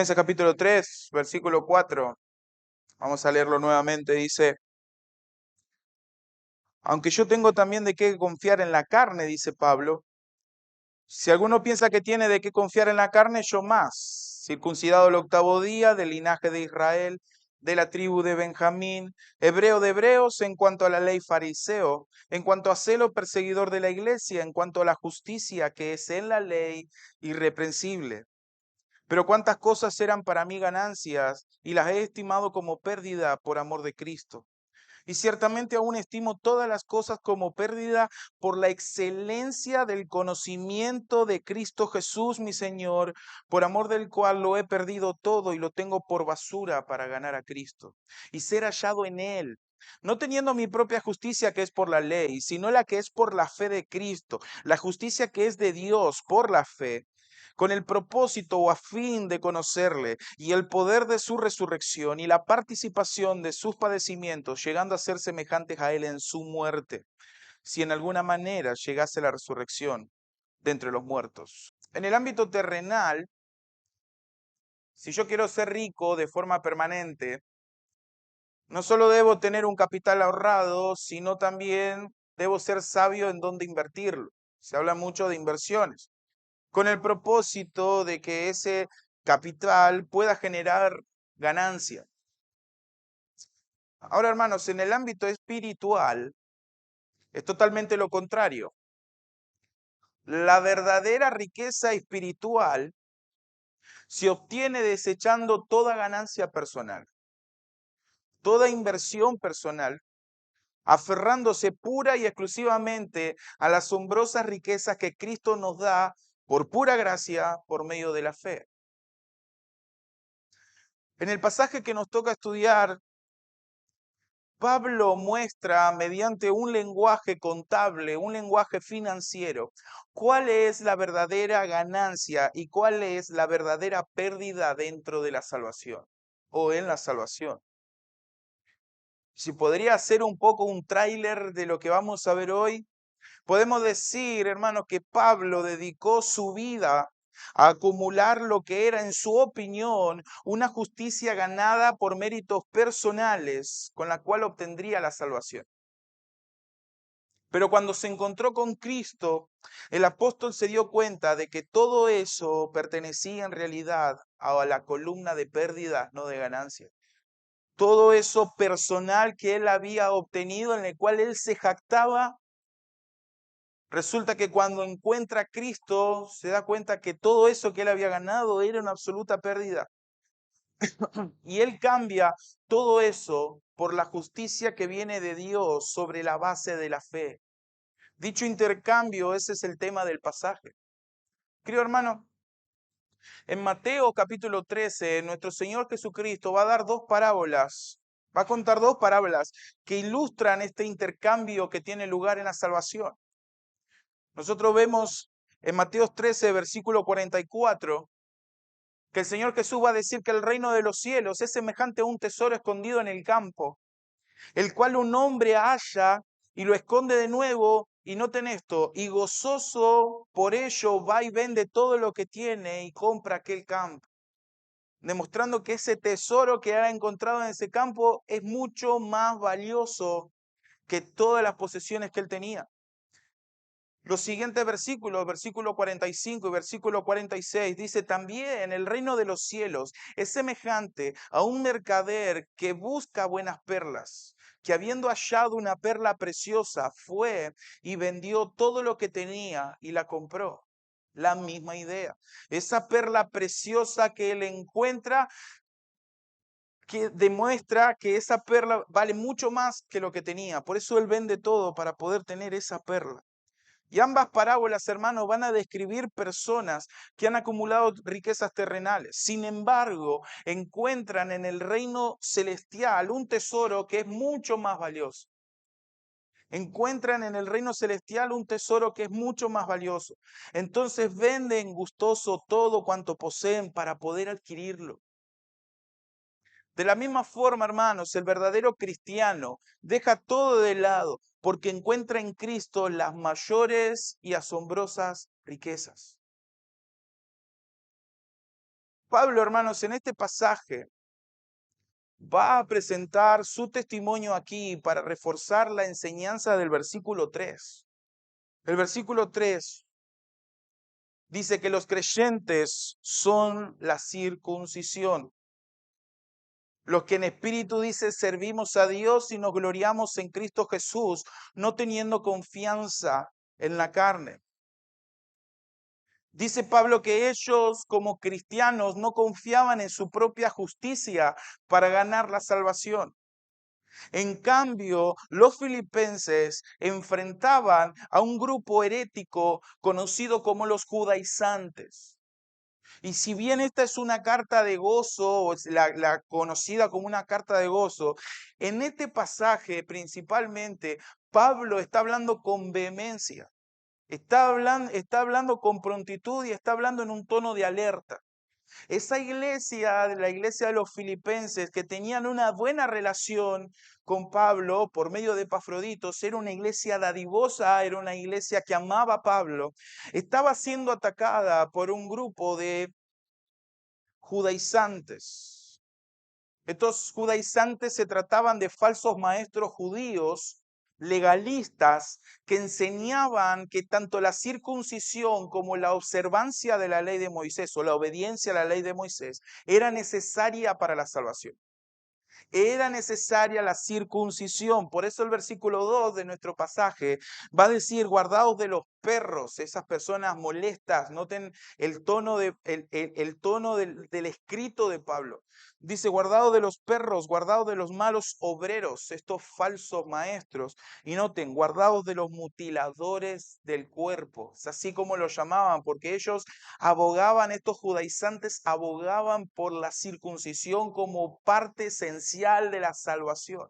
Filipenses capítulo 3, versículo 4. Vamos a leerlo nuevamente. Dice, aunque yo tengo también de qué confiar en la carne, dice Pablo. Si alguno piensa que tiene de qué confiar en la carne, yo más. Circuncidado el octavo día, del linaje de Israel, de la tribu de Benjamín, hebreo de hebreos, en cuanto a la ley fariseo, en cuanto a celo perseguidor de la iglesia, en cuanto a la justicia que es en la ley, irreprensible. Pero cuántas cosas eran para mí ganancias y las he estimado como pérdida por amor de Cristo. Y ciertamente aún estimo todas las cosas como pérdida por la excelencia del conocimiento de Cristo Jesús, mi Señor, por amor del cual lo he perdido todo y lo tengo por basura para ganar a Cristo y ser hallado en Él. No teniendo mi propia justicia que es por la ley, sino la que es por la fe de Cristo, la justicia que es de Dios por la fe, con el propósito o a fin de conocerle y el poder de su resurrección y la participación de sus padecimientos, llegando a ser semejantes a él en su muerte, si en alguna manera llegase la resurrección de entre los muertos. En el ámbito terrenal, si yo quiero ser rico de forma permanente, no solo debo tener un capital ahorrado, sino también debo ser sabio en dónde invertirlo. Se habla mucho de inversiones, con el propósito de que ese capital pueda generar ganancia. Ahora, hermanos, en el ámbito espiritual es totalmente lo contrario. La verdadera riqueza espiritual se obtiene desechando toda ganancia personal, toda inversión personal, aferrándose pura y exclusivamente a las asombrosas riquezas que Cristo nos da por pura gracia por medio de la fe. En el pasaje que nos toca estudiar, Pablo muestra mediante un lenguaje contable, un lenguaje financiero, cuál es la verdadera ganancia y cuál es la verdadera pérdida dentro de la salvación o en la salvación. Si podría hacer un poco un tráiler de lo que vamos a ver hoy, podemos decir, hermanos, que Pablo dedicó su vida a acumular lo que era, en su opinión, una justicia ganada por méritos personales, con la cual obtendría la salvación. Pero cuando se encontró con Cristo, el apóstol se dio cuenta de que todo eso pertenecía en realidad a la columna de pérdidas, no de ganancias. Todo eso personal que él había obtenido, en el cual él se jactaba, resulta que cuando encuentra a Cristo, se da cuenta que todo eso que él había ganado era una absoluta pérdida. Y él cambia todo eso por la justicia que viene de Dios sobre la base de la fe. Dicho intercambio, ese es el tema del pasaje. Querido hermano, en Mateo capítulo 13, nuestro Señor Jesucristo va a dar dos parábolas, va a contar dos parábolas que ilustran este intercambio que tiene lugar en la salvación. Nosotros vemos en Mateo 13, versículo 44, que el Señor Jesús va a decir que el reino de los cielos es semejante a un tesoro escondido en el campo, el cual un hombre halla y lo esconde de nuevo, y noten esto, y gozoso por ello va y vende todo lo que tiene y compra aquel campo, demostrando que ese tesoro que ha encontrado en ese campo es mucho más valioso que todas las posesiones que él tenía. Los siguientes versículos, versículo 45 y versículo 46, dice también el reino de los cielos es semejante a un mercader que busca buenas perlas, que habiendo hallado una perla preciosa, fue y vendió todo lo que tenía y la compró. La misma idea. Esa perla preciosa que él encuentra, que demuestra que esa perla vale mucho más que lo que tenía. Por eso él vende todo para poder tener esa perla. Y ambas parábolas, hermanos, van a describir personas que han acumulado riquezas terrenales. Sin embargo, encuentran en el reino celestial un tesoro que es mucho más valioso. Encuentran en el reino celestial un tesoro que es mucho más valioso. Entonces venden gustoso todo cuanto poseen para poder adquirirlo. De la misma forma, hermanos, el verdadero cristiano deja todo de lado porque encuentra en Cristo las mayores y asombrosas riquezas. Pablo, hermanos, en este pasaje va a presentar su testimonio aquí para reforzar la enseñanza del versículo 3. El versículo 3 dice que los creyentes son la circuncisión. Los que en espíritu dice servimos a Dios y nos gloriamos en Cristo Jesús, no teniendo confianza en la carne. Dice Pablo que ellos como cristianos no confiaban en su propia justicia para ganar la salvación. En cambio, los filipenses enfrentaban a un grupo herético conocido como los judaizantes. Y si bien esta es una carta de gozo, o es la conocida como una carta de gozo, en este pasaje principalmente Pablo está hablando con vehemencia, está hablando con prontitud y está hablando en un tono de alerta. Esa iglesia, la iglesia de los filipenses, que tenían una buena relación con Pablo por medio de Epafroditos, era una iglesia dadivosa, era una iglesia que amaba a Pablo, estaba siendo atacada por un grupo de judaizantes. Estos judaizantes se trataban de falsos maestros judíos legalistas que enseñaban que tanto la circuncisión como la observancia de la ley de Moisés o la obediencia a la ley de Moisés era necesaria para la salvación. Era necesaria la circuncisión. Por eso el versículo 2 de nuestro pasaje va a decir, guardaos de los perros, esas personas molestas. Noten el tono, el tono del escrito de Pablo. Dice, guardaos de los perros, guardaos de los malos obreros, estos falsos maestros. Y noten, guardaos de los mutiladores del cuerpo. Es así como lo llamaban, porque ellos abogaban, estos judaizantes abogaban por la circuncisión como parte esencial de la salvación.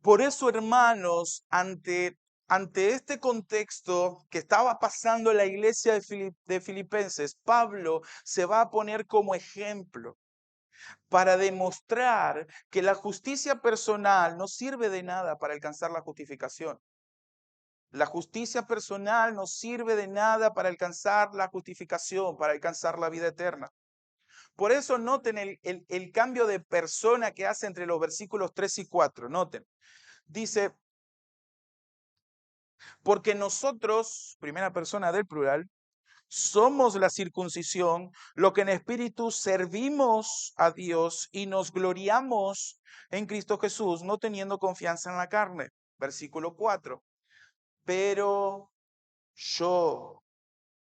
Por eso, hermanos, ante este contexto que estaba pasando en la iglesia de Filipenses, Pablo se va a poner como ejemplo para demostrar que la justicia personal no sirve de nada para alcanzar la justificación. La justicia personal no sirve de nada para alcanzar la justificación, para alcanzar la vida eterna. Por eso noten el cambio de persona que hace entre los versículos 3 y 4. Noten, dice, porque nosotros, primera persona del plural, somos la circuncisión, lo que en espíritu servimos a Dios y nos gloriamos en Cristo Jesús, no teniendo confianza en la carne. Versículo 4. Pero yo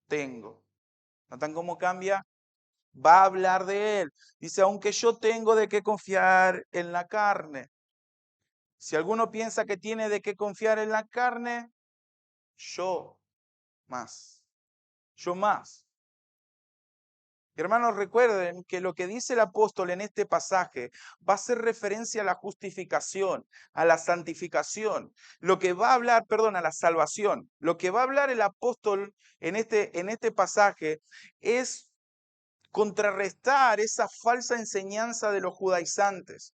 tengo. ¿Notan cómo cambia? Va a hablar de él. Dice, aunque yo tengo de qué confiar en la carne. Si alguno piensa que tiene de qué confiar en la carne, yo más. Yo más. Hermanos, recuerden que lo que dice el apóstol en este pasaje va a hacer referencia a la justificación, a la santificación, lo que va a hablar, perdón, a la salvación. Lo que va a hablar el apóstol en este pasaje es contrarrestar esa falsa enseñanza de los judaizantes,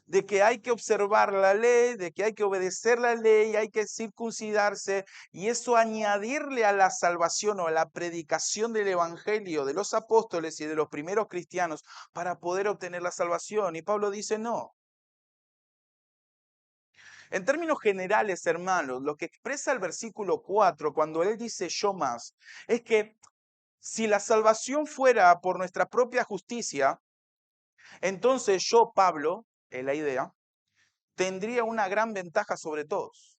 de que hay que observar la ley, de que hay que obedecer la ley, hay que circuncidarse, y eso añadirle a la salvación o a la predicación del evangelio de los apóstoles y de los primeros cristianos para poder obtener la salvación. Y Pablo dice no. En términos generales, hermanos, lo que expresa el versículo 4 cuando él dice yo más, es que si la salvación fuera por nuestra propia justicia, entonces yo, Pablo, es la idea, tendría una gran ventaja sobre todos.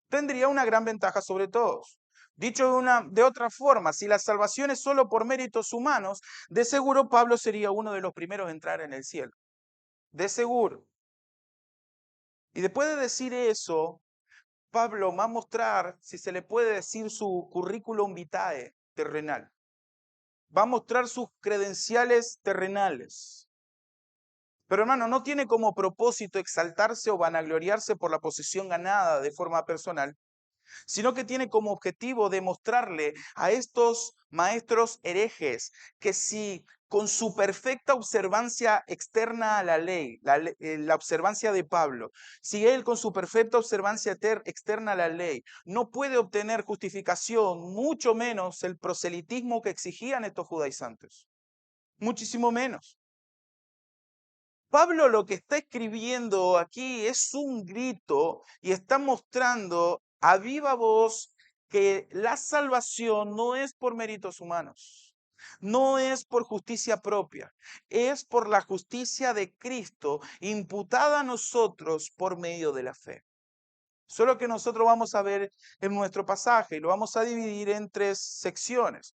Tendría una gran ventaja sobre todos. Dicho de otra forma, si la salvación es solo por méritos humanos, de seguro Pablo sería uno de los primeros en entrar en el cielo. De seguro. Y después de decir eso, Pablo va a mostrar, si se le puede decir, su currículum vitae terrenal. Va a mostrar sus credenciales terrenales. Pero hermano, no tiene como propósito exaltarse o vanagloriarse por la posición ganada de forma personal, sino que tiene como objetivo demostrarle a estos maestros herejes que si con su perfecta observancia externa a la ley, la observancia de Pablo, si él con su perfecta observancia externa a la ley no puede obtener justificación, mucho menos el proselitismo que exigían estos judaizantes, muchísimo menos. Pablo lo que está escribiendo aquí es un grito y está mostrando a viva voz que la salvación no es por méritos humanos, no es por justicia propia, es por la justicia de Cristo imputada a nosotros por medio de la fe. Solo que nosotros vamos a ver en nuestro pasaje y lo vamos a dividir en tres secciones.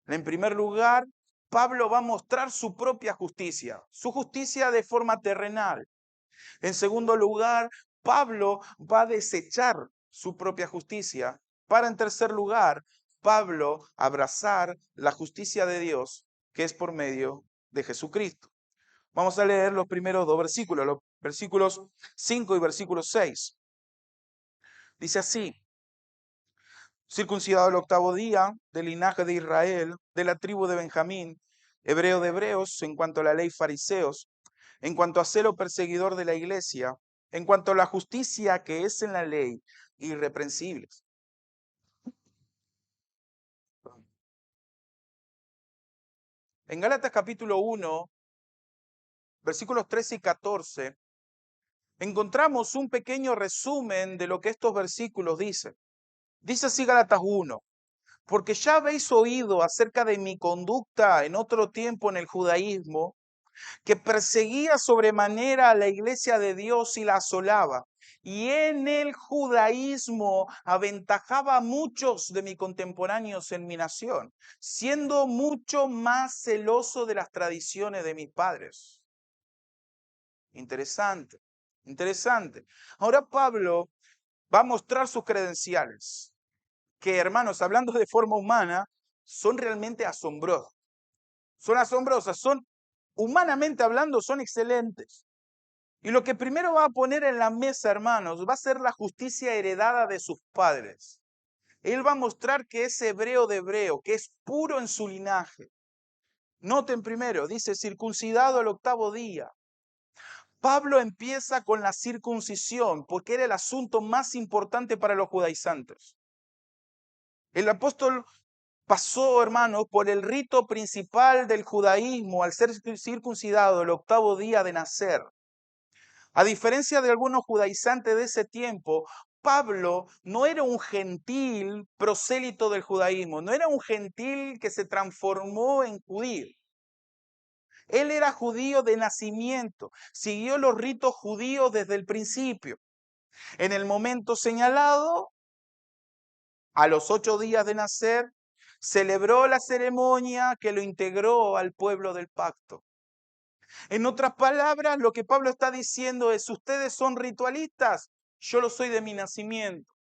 En primer lugar, Pablo va a mostrar su propia justicia, su justicia de forma terrenal. En segundo lugar, Pablo va a desechar su propia justicia. Para, en tercer lugar, Pablo abrazar la justicia de Dios, que es por medio de Jesucristo. Vamos a leer los primeros dos versículos, los versículos 5 y versículo 6. Dice así: circuncidado el octavo día, del linaje de Israel, de la tribu de Benjamín, hebreo de hebreos, en cuanto a la ley fariseos, en cuanto a celo perseguidor de la iglesia, en cuanto a la justicia que es en la ley, irreprensibles. En Gálatas capítulo 1, versículos 13 y 14, encontramos un pequeño resumen de lo que estos versículos dicen. Dice así Gálatas 1: porque ya habéis oído acerca de mi conducta en otro tiempo en el judaísmo, que perseguía sobremanera a la iglesia de Dios y la asolaba, y en el judaísmo aventajaba a muchos de mis contemporáneos en mi nación, siendo mucho más celoso de las tradiciones de mis padres. Interesante, interesante. Ahora Pablo va a mostrar sus credenciales, que hermanos, hablando de forma humana, son realmente asombrosas. Son asombrosas, son, humanamente hablando, son excelentes. Y lo que primero va a poner en la mesa, hermanos, va a ser la justicia heredada de sus padres. Él va a mostrar que es hebreo de hebreo, que es puro en su linaje. Noten primero, dice circuncidado el octavo día. Pablo empieza con la circuncisión porque era el asunto más importante para los judaizantes. El apóstol pasó, hermanos, por el rito principal del judaísmo al ser circuncidado el octavo día de nacer. A diferencia de algunos judaizantes de ese tiempo, Pablo no era un gentil prosélito del judaísmo, no era un gentil que se transformó en judío. Él era judío de nacimiento, siguió los ritos judíos desde el principio. En el momento señalado, a los 8 días de nacer, celebró la ceremonia que lo integró al pueblo del pacto. En otras palabras, lo que Pablo está diciendo es: ustedes son ritualistas, yo lo soy de mi nacimiento.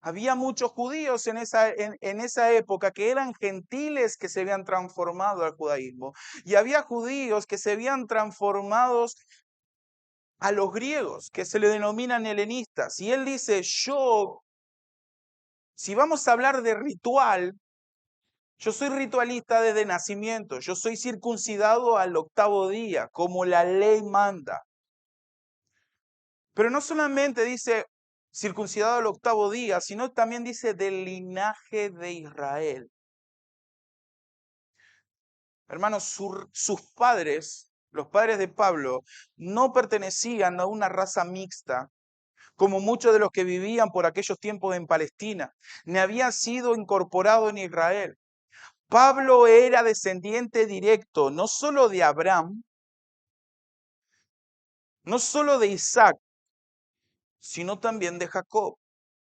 Había muchos judíos en esa época que eran gentiles que se habían transformado al judaísmo. Y había judíos que se habían transformado a los griegos, que se le denominan helenistas. Y él dice: si vamos a hablar de ritual, yo soy ritualista desde nacimiento, yo soy circuncidado al octavo día, como la ley manda. Pero no solamente dice circuncidado al octavo día, sino también dice del linaje de Israel. Hermanos, sus padres, los padres de Pablo, no pertenecían a una raza mixta, como muchos de los que vivían por aquellos tiempos en Palestina, ni habían sido incorporados en Israel. Pablo era descendiente directo, no solo de Abraham, no solo de Isaac, sino también de Jacob.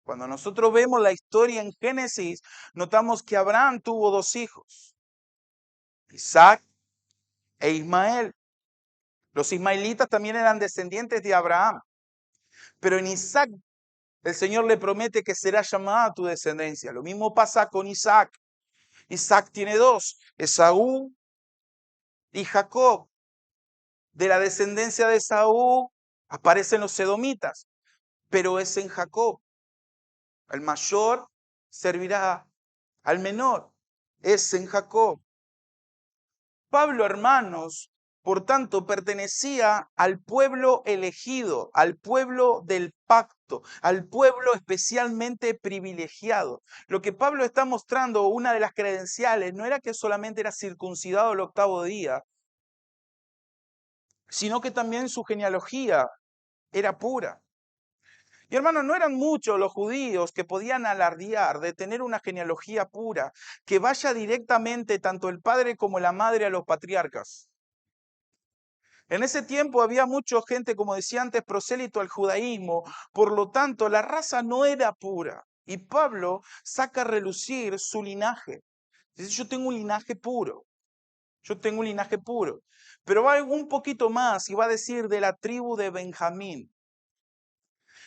Cuando nosotros vemos la historia en Génesis, notamos que Abraham tuvo 2 hijos, Isaac e Ismael. Los ismaelitas también eran descendientes de Abraham, pero en Isaac el Señor le promete que será llamada tu descendencia. Lo mismo pasa con Isaac. Isaac tiene 2, Esaú y Jacob. De la descendencia de Esaú aparecen los sedomitas, pero es en Jacob El mayor servirá al menor. Es en Jacob. Pablo, hermanos, por tanto, pertenecía al pueblo elegido, al pueblo del pacto, al pueblo especialmente privilegiado. Lo que Pablo está mostrando, una de las credenciales, no era que solamente era circuncidado el octavo día, sino que también su genealogía era pura. Y hermanos, no eran muchos los judíos que podían alardear de tener una genealogía pura, que vaya directamente tanto el padre como la madre a los patriarcas. En ese tiempo había mucha gente, como decía antes, prosélito al judaísmo, por lo tanto la raza no era pura. Y Pablo saca a relucir su linaje. Dice, yo tengo un linaje puro, yo tengo un linaje puro. Pero va un poquito más y va a decir de la tribu de Benjamín.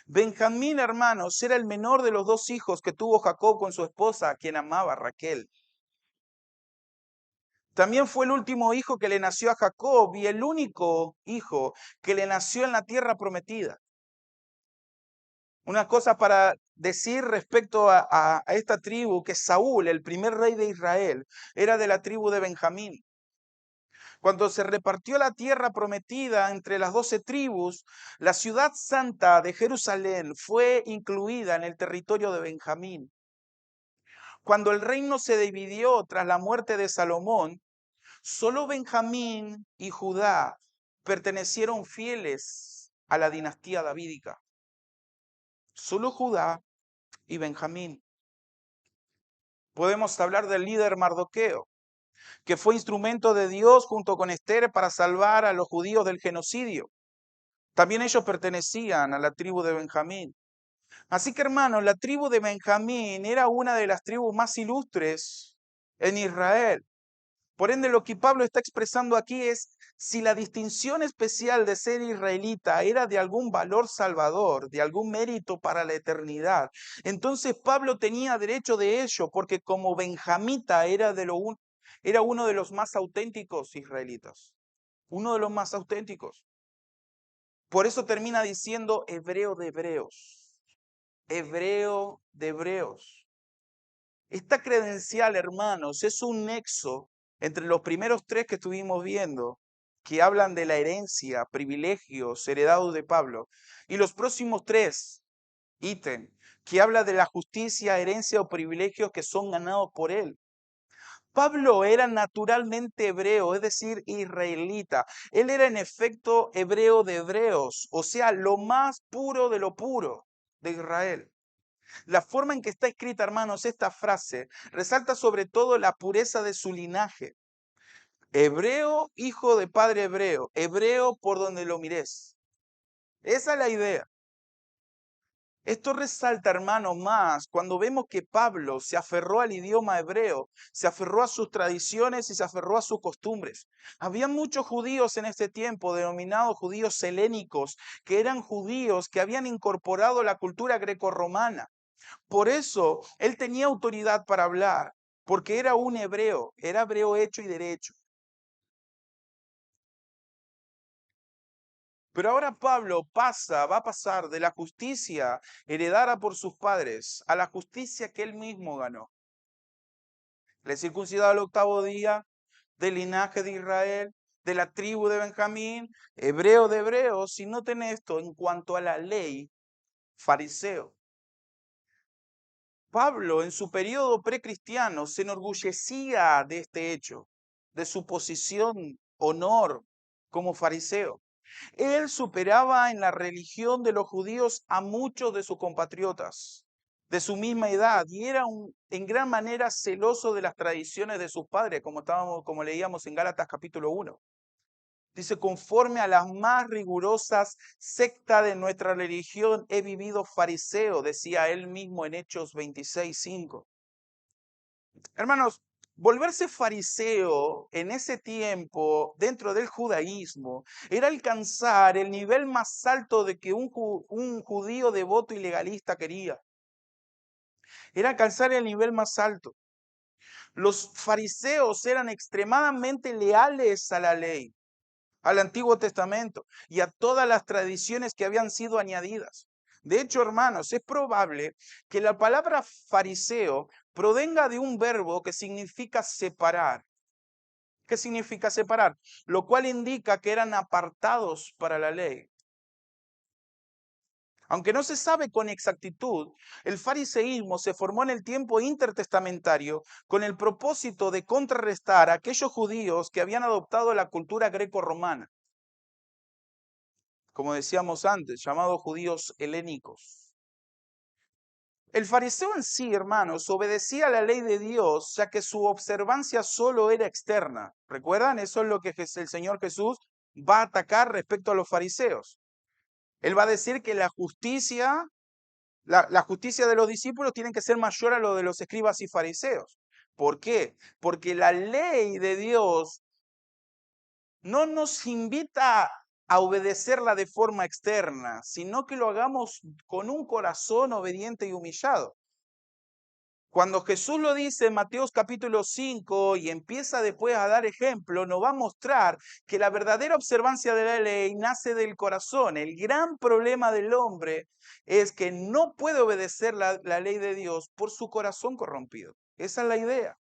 Benjamín, hermanos, era el menor de los dos hijos que tuvo Jacob con su esposa, a quien amaba, Raquel. También fue el último hijo que le nació a Jacob y el único hijo que le nació en la tierra prometida. Una cosa para decir respecto a esta tribu, que Saúl, el primer rey de Israel, era de la tribu de Benjamín. Cuando se repartió la tierra prometida entre las 12 tribus, la ciudad santa de Jerusalén fue incluida en el territorio de Benjamín. Cuando el reino se dividió tras la muerte de Salomón, solo Benjamín y Judá pertenecieron fieles a la dinastía davídica. Solo Judá y Benjamín. Podemos hablar del líder Mardoqueo, que fue instrumento de Dios junto con Esther para salvar a los judíos del genocidio. También ellos pertenecían a la tribu de Benjamín. Así que, hermanos, la tribu de Benjamín era una de las tribus más ilustres en Israel. Por ende, lo que Pablo está expresando aquí es, si la distinción especial de ser israelita era de algún valor salvador, de algún mérito para la eternidad, entonces Pablo tenía derecho de ello, porque como benjamita era uno de los más auténticos israelitas, uno de los más auténticos. Por eso termina diciendo hebreo de hebreos, hebreo de hebreos. Esta credencial, hermanos, es un nexo entre los primeros tres que estuvimos viendo, que hablan de la herencia, privilegios heredados de Pablo, y los próximos tres ítems, que habla de la justicia, herencia o privilegios que son ganados por él. Pablo era naturalmente hebreo, es decir, israelita. Él era en efecto hebreo de hebreos, o sea, lo más puro de lo puro de Israel. La forma en que está escrita, hermanos, esta frase resalta sobre todo la pureza de su linaje. Hebreo, hijo de padre hebreo, hebreo por donde lo mires. Esa es la idea. Esto resalta, hermanos, más cuando vemos que Pablo se aferró al idioma hebreo, se aferró a sus tradiciones y se aferró a sus costumbres. Había muchos judíos en este tiempo, denominados judíos helénicos, que eran judíos que habían incorporado la cultura grecorromana. Por eso él tenía autoridad para hablar, porque era hebreo hecho y derecho. Pero ahora Pablo va a pasar de la justicia heredada por sus padres a la justicia que él mismo ganó. Le circuncidado al octavo día, del linaje de Israel, de la tribu de Benjamín, hebreo de hebreos, y noten esto en cuanto a la ley, fariseo. Pablo, en su periodo precristiano, se enorgullecía de este hecho, de su posición, honor como fariseo. Él superaba en la religión de los judíos a muchos de sus compatriotas de su misma edad y era en gran manera celoso de las tradiciones de sus padres, como leíamos en Gálatas capítulo 1. Dice, conforme a las más rigurosas sectas de nuestra religión, he vivido fariseo, decía él mismo en Hechos 26:5. Hermanos, volverse fariseo en ese tiempo, dentro del judaísmo, era alcanzar el nivel más alto de que un judío devoto y legalista quería. Era alcanzar el nivel más alto. Los fariseos eran extremadamente leales a la ley, al Antiguo Testamento y a todas las tradiciones que habían sido añadidas. De hecho, hermanos, es probable que la palabra fariseo provenga de un verbo que significa separar. ¿Qué significa separar? Lo cual indica que eran apartados para la ley. Aunque no se sabe con exactitud, el fariseísmo se formó en el tiempo intertestamentario con el propósito de contrarrestar a aquellos judíos que habían adoptado la cultura greco-romana, como decíamos antes, llamados judíos helénicos. El fariseo en sí, hermanos, obedecía a la ley de Dios, ya que su observancia solo era externa. ¿Recuerdan? Eso es lo que el Señor Jesús va a atacar respecto a los fariseos. Él va a decir que la justicia de los discípulos tiene que ser mayor a lo de los escribas y fariseos. ¿Por qué? Porque la ley de Dios no nos invita a obedecerla de forma externa, sino que lo hagamos con un corazón obediente y humillado. Cuando Jesús lo dice en Mateo capítulo 5 y empieza después a dar ejemplo, nos va a mostrar que la verdadera observancia de la ley nace del corazón. El gran problema del hombre es que no puede obedecer la ley de Dios por su corazón corrompido. Esa es la idea.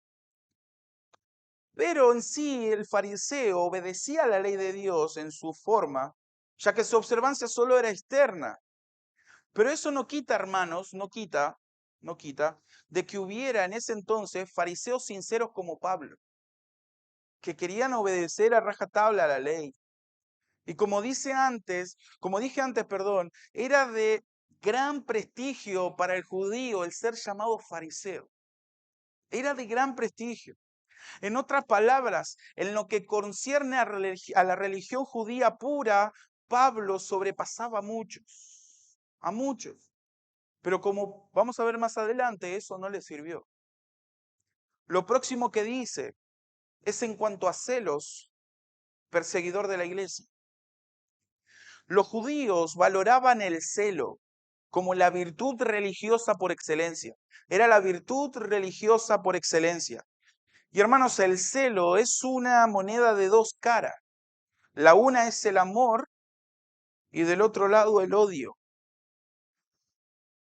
Pero en sí el fariseo obedecía la ley de Dios en su forma, ya que su observancia solo era externa. Pero eso no quita, hermanos, no quita de que hubiera en ese entonces fariseos sinceros como Pablo, que querían obedecer a rajatabla a la ley. Y como dije antes, perdón, era de gran prestigio para el judío el ser llamado fariseo. Era de gran prestigio. En otras palabras, en lo que concierne a la religión judía pura, Pablo sobrepasaba a muchos. Pero como vamos a ver más adelante, eso no le sirvió. Lo próximo que dice es en cuanto a celos, perseguidor de la iglesia. Los judíos valoraban el celo como la virtud religiosa por excelencia. Era la virtud religiosa por excelencia. Y hermanos, el celo es una moneda de dos caras. La una es el amor y del otro lado el odio.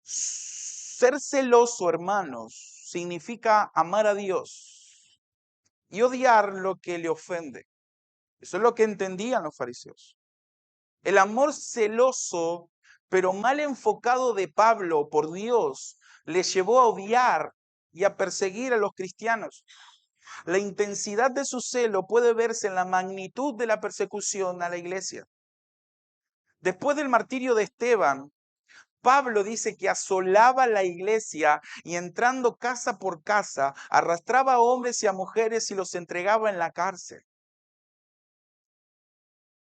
Ser celoso, hermanos, significa amar a Dios y odiar lo que le ofende. Eso es lo que entendían los fariseos. El amor celoso, pero mal enfocado de Pablo por Dios, le llevó a odiar y a perseguir a los cristianos. La intensidad de su celo puede verse en la magnitud de la persecución a la iglesia. Después del martirio de Esteban, Pablo dice que asolaba la iglesia y entrando casa por casa, arrastraba a hombres y a mujeres y los entregaba en la cárcel.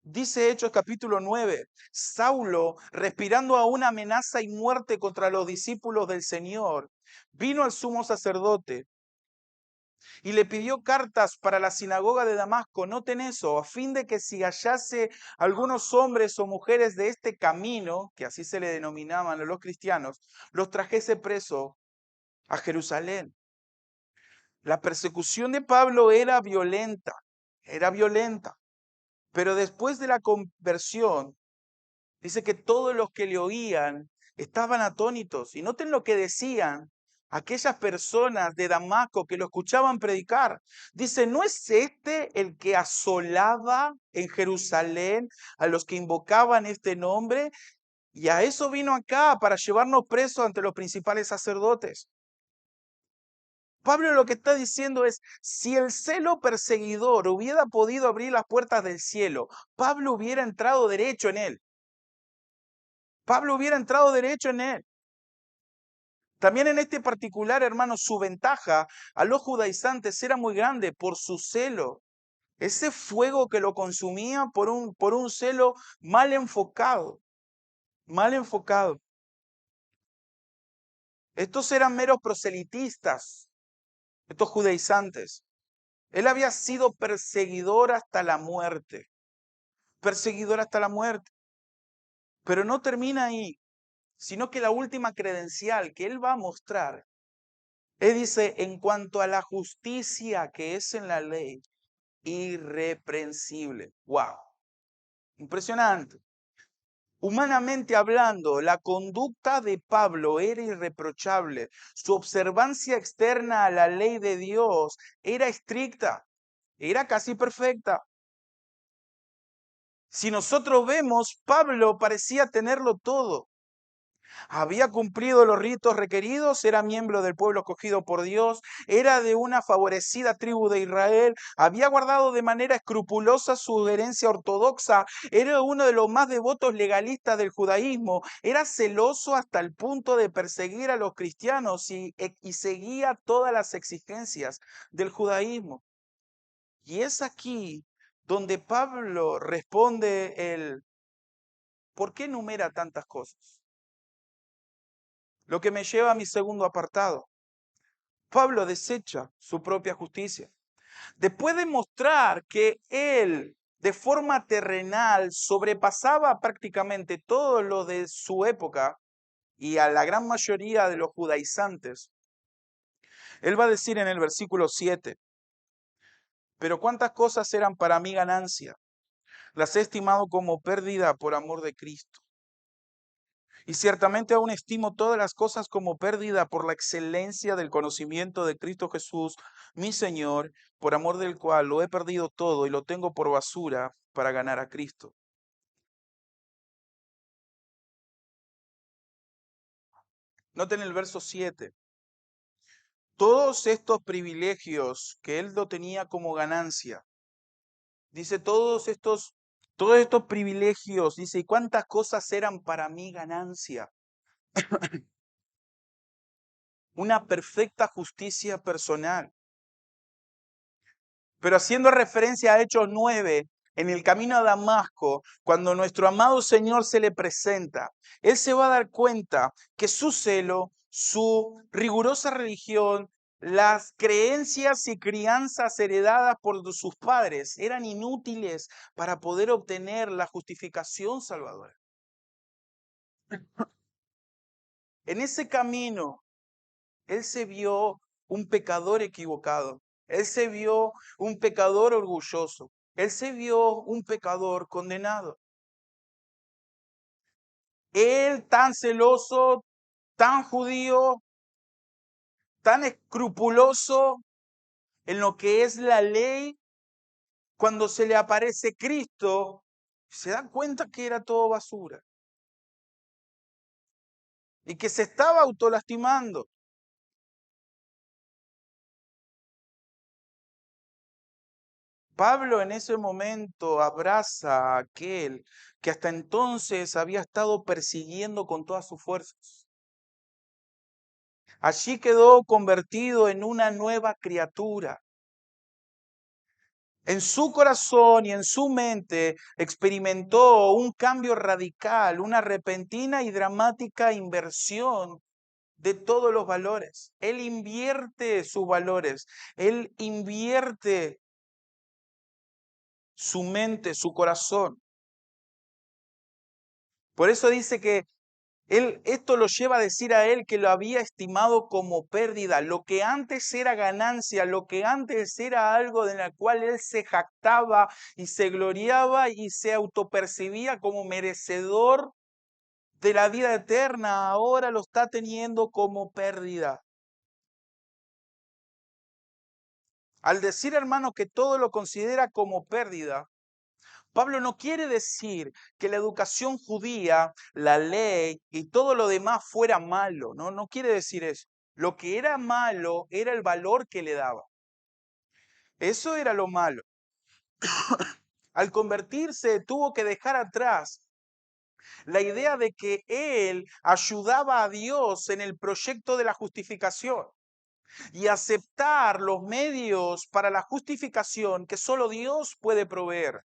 Dice Hechos capítulo 9, Saulo, respirando a una amenaza y muerte contra los discípulos del Señor, vino al sumo sacerdote y le pidió cartas para la sinagoga de Damasco. Noten eso, a fin de que si hallase algunos hombres o mujeres de este camino, que así se le denominaban a los cristianos, los trajese preso a Jerusalén. La persecución de Pablo era violenta, pero después de la conversión, dice que todos los que le oían estaban atónitos. Y noten lo que decían aquellas personas de Damasco que lo escuchaban predicar. Dice, ¿no es este el que asolaba en Jerusalén a los que invocaban este nombre? Y a eso vino acá, para llevarnos presos ante los principales sacerdotes. Pablo lo que está diciendo es, si el celo perseguidor hubiera podido abrir las puertas del cielo, Pablo hubiera entrado derecho en él. Pablo hubiera entrado derecho en él. También en este particular, hermano, su ventaja a los judaizantes era muy grande por su celo. Ese fuego que lo consumía por un celo mal enfocado. Mal enfocado. Estos eran meros proselitistas, estos judaizantes. Él había sido perseguidor hasta la muerte. Perseguidor hasta la muerte. Pero no termina ahí, sino que la última credencial que él va a mostrar, él dice, en cuanto a la justicia que es en la ley, irreprensible. ¡Wow! Impresionante. Humanamente hablando, la conducta de Pablo era irreprochable. Su observancia externa a la ley de Dios era estricta, era casi perfecta. Si nosotros vemos, Pablo parecía tenerlo todo. Había cumplido los ritos requeridos, era miembro del pueblo escogido por Dios, era de una favorecida tribu de Israel, había guardado de manera escrupulosa su herencia ortodoxa, era uno de los más devotos legalistas del judaísmo, era celoso hasta el punto de perseguir a los cristianos y seguía todas las exigencias del judaísmo. Y es aquí donde Pablo responde el ¿por qué enumera tantas cosas? Lo que me lleva a mi segundo apartado. Pablo desecha su propia justicia. Después de mostrar que él, de forma terrenal, sobrepasaba prácticamente todo lo de su época y a la gran mayoría de los judaizantes, él va a decir en el versículo 7, pero cuántas cosas eran para mí ganancia, las he estimado como pérdida por amor de Cristo. Y ciertamente aún estimo todas las cosas como pérdida por la excelencia del conocimiento de Cristo Jesús, mi Señor, por amor del cual lo he perdido todo y lo tengo por basura para ganar a Cristo. Noten el verso 7. Todos estos privilegios que él lo tenía como ganancia, dice todos estos privilegios, dice, ¿y cuántas cosas eran para mí ganancia? Una perfecta justicia personal. Pero haciendo referencia a Hechos 9, en el camino a Damasco, cuando nuestro amado Señor se le presenta, él se va a dar cuenta que su celo, su rigurosa religión, las creencias y crianzas heredadas por sus padres eran inútiles para poder obtener la justificación salvadora. En ese camino, él se vio un pecador equivocado. Él se vio un pecador orgulloso. Él se vio un pecador condenado. Él tan celoso, tan judío, tan escrupuloso en lo que es la ley, cuando se le aparece Cristo, se da cuenta que era todo basura y que se estaba autolastimando. Pablo en ese momento abraza a aquel que hasta entonces había estado persiguiendo con todas sus fuerzas. Allí quedó convertido en una nueva criatura. En su corazón y en su mente experimentó un cambio radical, una repentina y dramática inversión de todos los valores. Él invierte sus valores, él invierte su mente, su corazón. Por eso dice que esto lo lleva a decir a él que lo había estimado como pérdida, lo que antes era ganancia, lo que antes era algo de la cual él se jactaba y se gloriaba y se autopercibía como merecedor de la vida eterna, ahora lo está teniendo como pérdida. Al decir, hermano, que todo lo considera como pérdida, Pablo no quiere decir que la educación judía, la ley y todo lo demás fuera malo, no quiere decir eso. Lo que era malo era el valor que le daba. Eso era lo malo. Al convertirse tuvo que dejar atrás la idea de que él ayudaba a Dios en el proyecto de la justificación y aceptar los medios para la justificación que solo Dios puede proveer.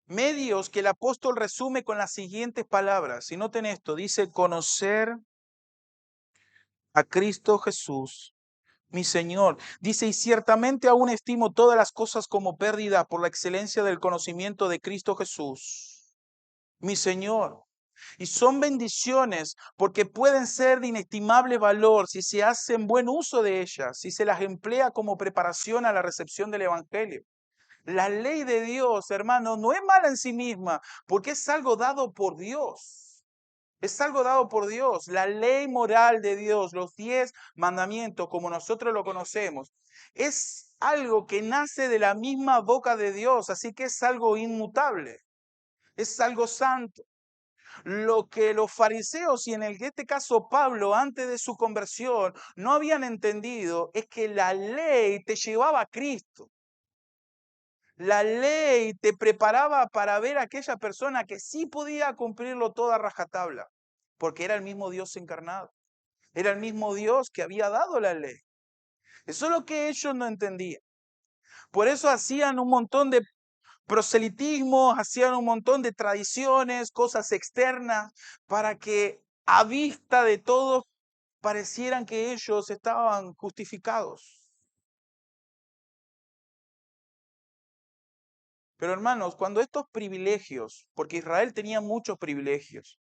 Medios que el apóstol resume con las siguientes palabras. Si noten esto, dice conocer a Cristo Jesús, mi Señor. Dice, y ciertamente aún estimo todas las cosas como pérdida por la excelencia del conocimiento de Cristo Jesús, mi Señor. Y son bendiciones porque pueden ser de inestimable valor si se hacen buen uso de ellas, si se las emplea como preparación a la recepción del Evangelio. La ley de Dios, hermano, no es mala en sí misma, porque es algo dado por Dios. Es algo dado por Dios. La ley moral de Dios, los 10 mandamientos, como nosotros lo conocemos, es algo que nace de la misma boca de Dios, así que es algo inmutable, es algo santo. Lo que los fariseos y en este caso Pablo, antes de su conversión, no habían entendido es que la ley te llevaba a Cristo. La ley te preparaba para ver a aquella persona que sí podía cumplirlo toda rajatabla, porque era el mismo Dios encarnado. Era el mismo Dios que había dado la ley. Eso es lo que ellos no entendían. Por eso hacían un montón de proselitismo, hacían un montón de tradiciones, cosas externas, para que a vista de todos parecieran que ellos estaban justificados. Pero hermanos, cuando estos privilegios, porque Israel tenía muchos privilegios,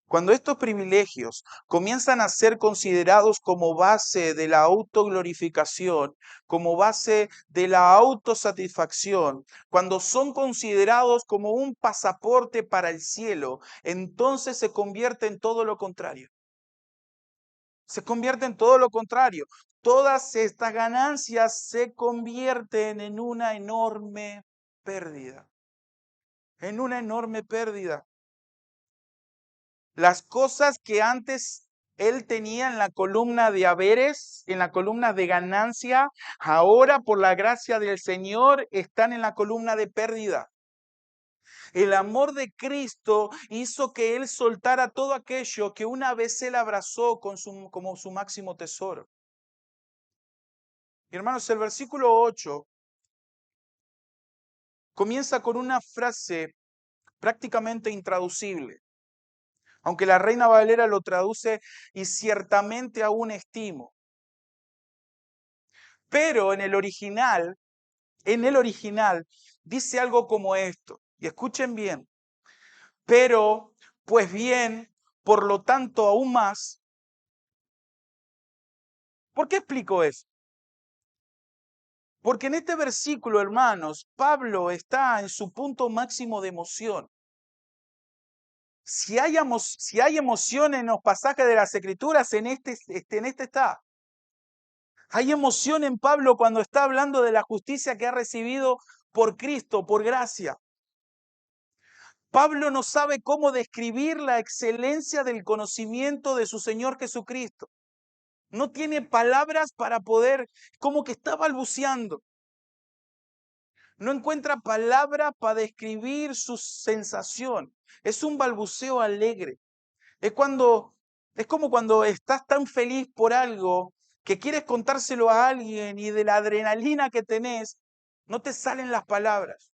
cuando estos privilegios comienzan a ser considerados como base de la autoglorificación, como base de la autosatisfacción, cuando son considerados como un pasaporte para el cielo, entonces se convierte en todo lo contrario. Se convierte en todo lo contrario. Todas estas ganancias se convierten en una enorme pérdida. En una enorme pérdida. Las cosas que antes él tenía en la columna de haberes, en la columna de ganancia, ahora por la gracia del Señor están en la columna de pérdida. El amor de Cristo hizo que él soltara todo aquello que una vez él abrazó como su máximo tesoro. Y hermanos, el versículo 8 comienza con una frase prácticamente intraducible. Aunque la Reina Valera lo traduce y ciertamente aún estimo. Pero en el original dice algo como esto. Y escuchen bien. Pero, pues bien, por lo tanto aún más. ¿Por qué explico eso? Porque en este versículo, hermanos, Pablo está en su punto máximo de emoción. Si hay emoción en los pasajes de las Escrituras, en este está. Hay emoción en Pablo cuando está hablando de la justicia que ha recibido por Cristo, por gracia. Pablo no sabe cómo describir la excelencia del conocimiento de su Señor Jesucristo. No tiene palabras para poder, como que está balbuceando. No encuentra palabra para describir su sensación. Es un balbuceo alegre. Es como cuando estás tan feliz por algo que quieres contárselo a alguien y de la adrenalina que tenés, no te salen las palabras.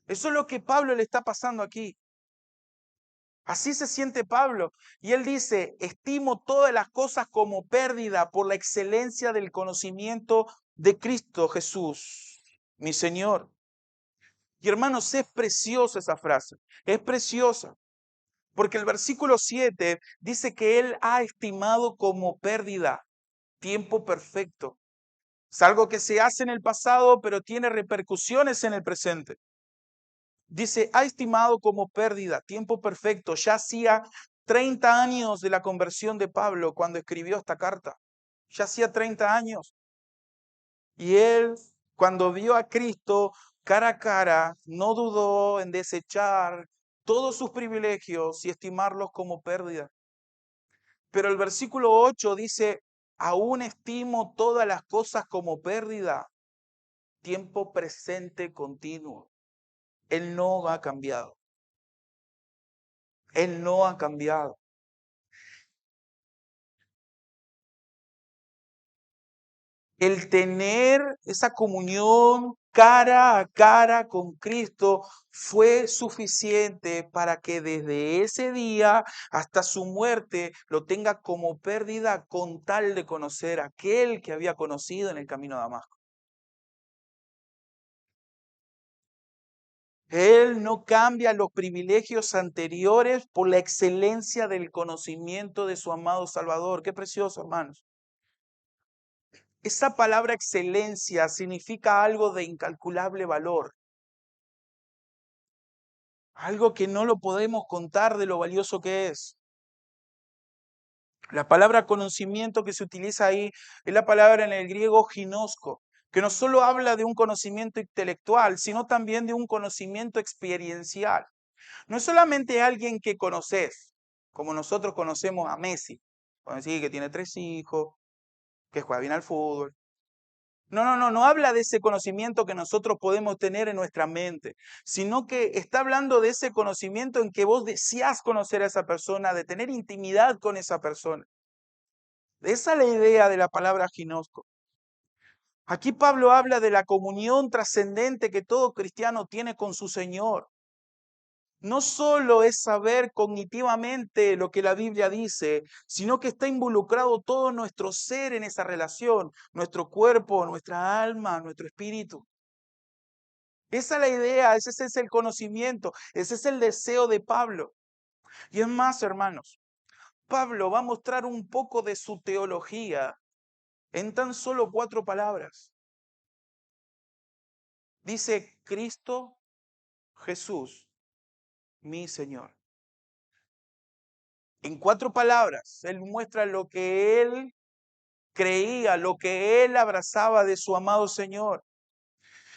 Eso es lo que Pablo le está pasando aquí. Así se siente Pablo. Y él dice, estimo todas las cosas como pérdida por la excelencia del conocimiento de Cristo Jesús, mi Señor. Y hermanos, es preciosa esa frase, es preciosa. Porque el versículo 7 dice que él ha estimado como pérdida tiempo perfecto. Es algo que se hace en el pasado, pero tiene repercusiones en el presente. Dice, ha estimado como pérdida tiempo perfecto. Ya hacía 30 años de la conversión de Pablo cuando escribió esta carta. Ya hacía 30 años. Y él, cuando vio a Cristo cara a cara, no dudó en desechar todos sus privilegios y estimarlos como pérdida. Pero el versículo 8 dice, aún estimo todas las cosas como pérdida, tiempo presente continuo. Él no ha cambiado. Él no ha cambiado. El tener esa comunión cara a cara con Cristo fue suficiente para que desde ese día hasta su muerte lo tenga como pérdida con tal de conocer a aquel que había conocido en el camino a Damasco. Él no cambia los privilegios anteriores por la excelencia del conocimiento de su amado Salvador. Qué precioso, hermanos. Esa palabra excelencia significa algo de incalculable valor. Algo que no lo podemos contar de lo valioso que es. La palabra conocimiento que se utiliza ahí es la palabra en el griego ginosko, que no solo habla de un conocimiento intelectual, sino también de un conocimiento experiencial. No es solamente alguien que conoces, como nosotros conocemos a Messi, podemos decir que tiene 3 hijos, que juega bien al fútbol. No habla de ese conocimiento que nosotros podemos tener en nuestra mente, sino que está hablando de ese conocimiento en que vos deseás conocer a esa persona, de tener intimidad con esa persona. Esa es la idea de la palabra ginosco. Aquí Pablo habla de la comunión trascendente que todo cristiano tiene con su Señor. No solo es saber cognitivamente lo que la Biblia dice, sino que está involucrado todo nuestro ser en esa relación, nuestro cuerpo, nuestra alma, nuestro espíritu. Esa es la idea, ese es el conocimiento, ese es el deseo de Pablo. Y es más, hermanos, Pablo va a mostrar un poco de su teología en tan solo 4 palabras. Dice Cristo Jesús, mi Señor. En 4 palabras, él muestra lo que él creía, lo que él abrazaba de su amado Señor.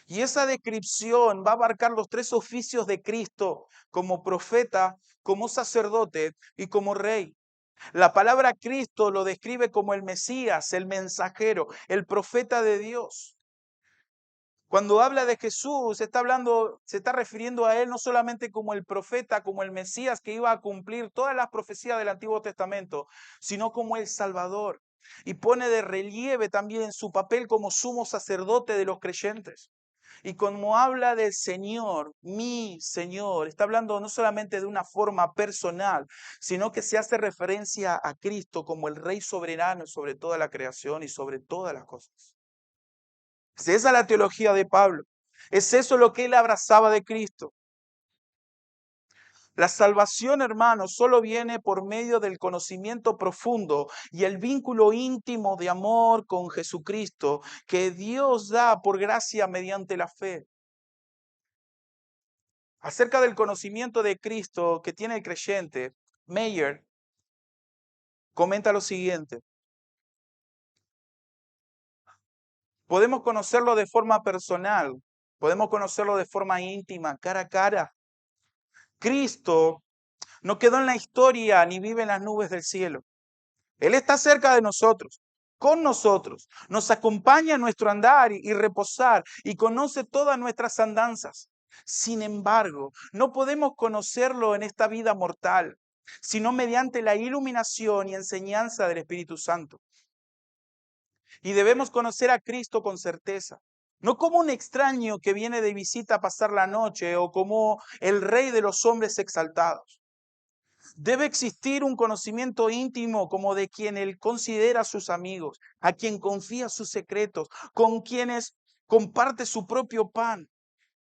Y esa descripción va a abarcar los 3 oficios de Cristo como profeta, como sacerdote y como rey. La palabra Cristo lo describe como el Mesías, el mensajero, el profeta de Dios. Cuando habla de Jesús, se está refiriendo a él no solamente como el profeta, como el Mesías que iba a cumplir todas las profecías del Antiguo Testamento, sino como el Salvador. Y pone de relieve también su papel como sumo sacerdote de los creyentes. Y como habla del Señor, mi Señor, está hablando no solamente de una forma personal, sino que se hace referencia a Cristo como el Rey soberano sobre toda la creación y sobre todas las cosas. Es esa la teología de Pablo. Es eso lo que él abrazaba de Cristo. La salvación, hermanos, solo viene por medio del conocimiento profundo y el vínculo íntimo de amor con Jesucristo que Dios da por gracia mediante la fe. Acerca del conocimiento de Cristo que tiene el creyente, Meyer comenta lo siguiente. Podemos conocerlo de forma personal, podemos conocerlo de forma íntima, cara a cara. Cristo no quedó en la historia ni vive en las nubes del cielo. Él está cerca de nosotros, con nosotros, nos acompaña en nuestro andar y reposar y conoce todas nuestras andanzas. Sin embargo, no podemos conocerlo en esta vida mortal, sino mediante la iluminación y enseñanza del Espíritu Santo. Y debemos conocer a Cristo con certeza. No como un extraño que viene de visita a pasar la noche o como el Rey de los hombres exaltados. Debe existir un conocimiento íntimo como de quien él considera sus amigos, a quien confía sus secretos, con quienes comparte su propio pan.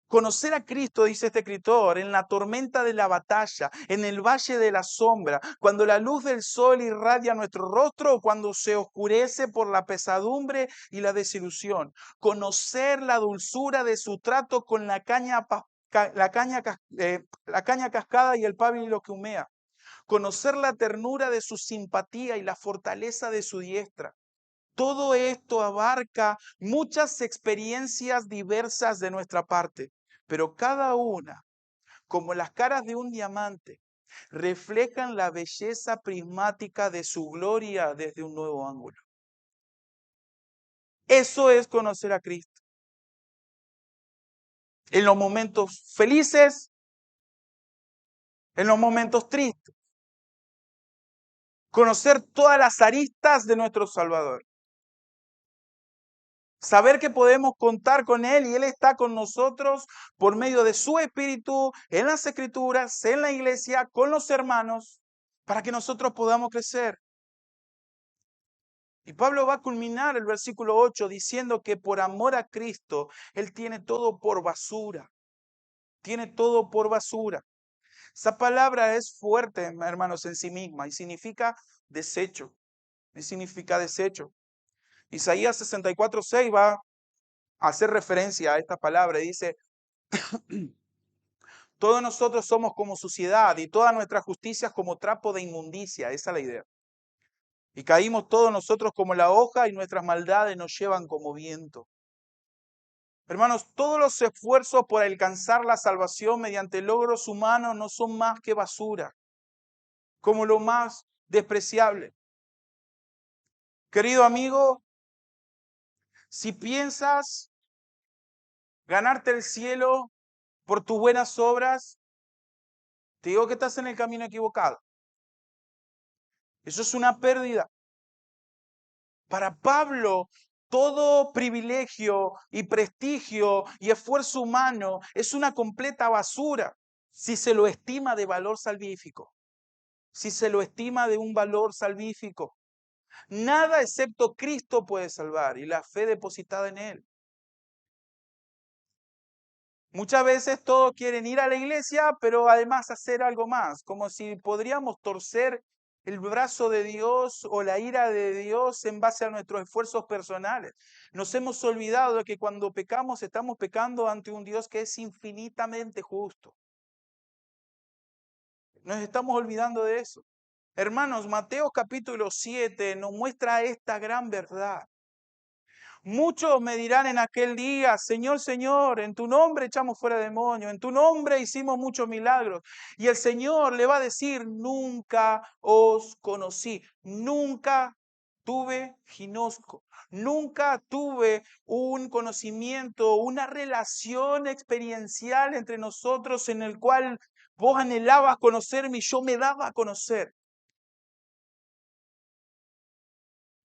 Conocer a Cristo, dice este escritor, en la tormenta de la batalla, en el valle de la sombra, cuando la luz del sol irradia nuestro rostro o cuando se oscurece por la pesadumbre y la desilusión. Conocer la dulzura de su trato con la caña cascada y el pábilo que humea. Conocer la ternura de su simpatía y la fortaleza de su diestra. Todo esto abarca muchas experiencias diversas de nuestra parte, pero cada una, como las caras de un diamante, reflejan la belleza prismática de su gloria desde un nuevo ángulo. Eso es conocer a Cristo. En los momentos felices, en los momentos tristes. Conocer todas las aristas de nuestro Salvador. Saber que podemos contar con Él y Él está con nosotros por medio de su Espíritu, en las Escrituras, en la iglesia, con los hermanos, para que nosotros podamos crecer. Y Pablo va a culminar el versículo 8 diciendo que por amor a Cristo, Él tiene todo por basura. Tiene todo por basura. Esa palabra es fuerte, hermanos, en sí misma y significa desecho. Y significa desecho. Isaías 64:6 va hacer referencia a esta palabra y dice, Todos nosotros somos como suciedad y toda nuestra justicia es como trapo de inmundicia. Esa es la idea. Y caímos todos nosotros como la hoja y nuestras maldades nos llevan como viento. Hermanos, todos los esfuerzos por alcanzar la salvación mediante logros humanos no son más que basura, como lo más despreciable. Querido amigo, si piensas ganarte el cielo por tus buenas obras, te digo que estás en el camino equivocado. Eso es una pérdida. Para Pablo, todo privilegio y prestigio y esfuerzo humano es una completa basura si se lo estima de valor salvífico. Si se lo estima de un valor salvífico. Nada excepto Cristo puede salvar y la fe depositada en Él. Muchas veces todos quieren ir a la iglesia, pero además hacer algo más, como si podríamos torcer el brazo de Dios o la ira de Dios en base a nuestros esfuerzos personales. Nos hemos olvidado de que cuando pecamos estamos pecando ante un Dios que es infinitamente justo. Nos estamos olvidando de eso. Hermanos, Mateo capítulo 7 nos muestra esta gran verdad. Muchos me dirán en aquel día, Señor, Señor, en tu nombre echamos fuera demonios, en tu nombre hicimos muchos milagros. Y el Señor le va a decir, nunca os conocí, nunca tuve ginosco, nunca tuve un conocimiento, una relación experiencial entre nosotros en el cual vos anhelabas conocerme y yo me daba a conocer.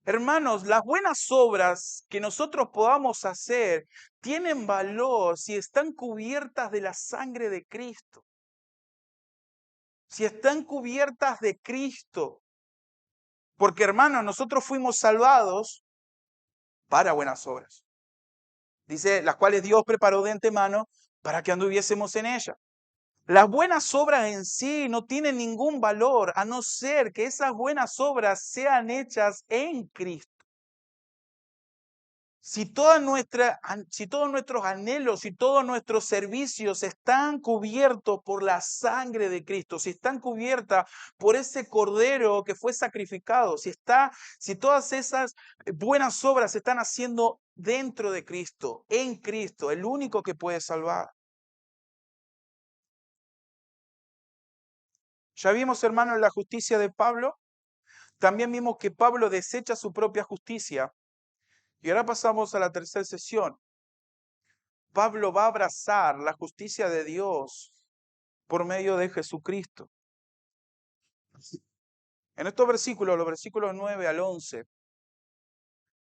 Hermanos, las buenas obras que nosotros podamos hacer tienen valor si están cubiertas de la sangre de Cristo. Si están cubiertas de Cristo. Porque hermanos, nosotros fuimos salvados para buenas obras. Dice, las cuales Dios preparó de antemano para que anduviésemos en ellas. Las buenas obras en sí no tienen ningún valor a no ser que esas buenas obras sean hechas en Cristo. Si todos nuestros anhelos y todos nuestros servicios están cubiertos por la sangre de Cristo, si están cubiertas por ese cordero que fue sacrificado, si todas esas buenas obras se están haciendo dentro de Cristo, en Cristo, el único que puede salvar. Ya vimos, hermanos, la justicia de Pablo. También vimos que Pablo desecha su propia justicia. Y ahora pasamos a la tercera sesión. Pablo va a abrazar la justicia de Dios por medio de Jesucristo. En estos versículos, los versículos 9 al 11,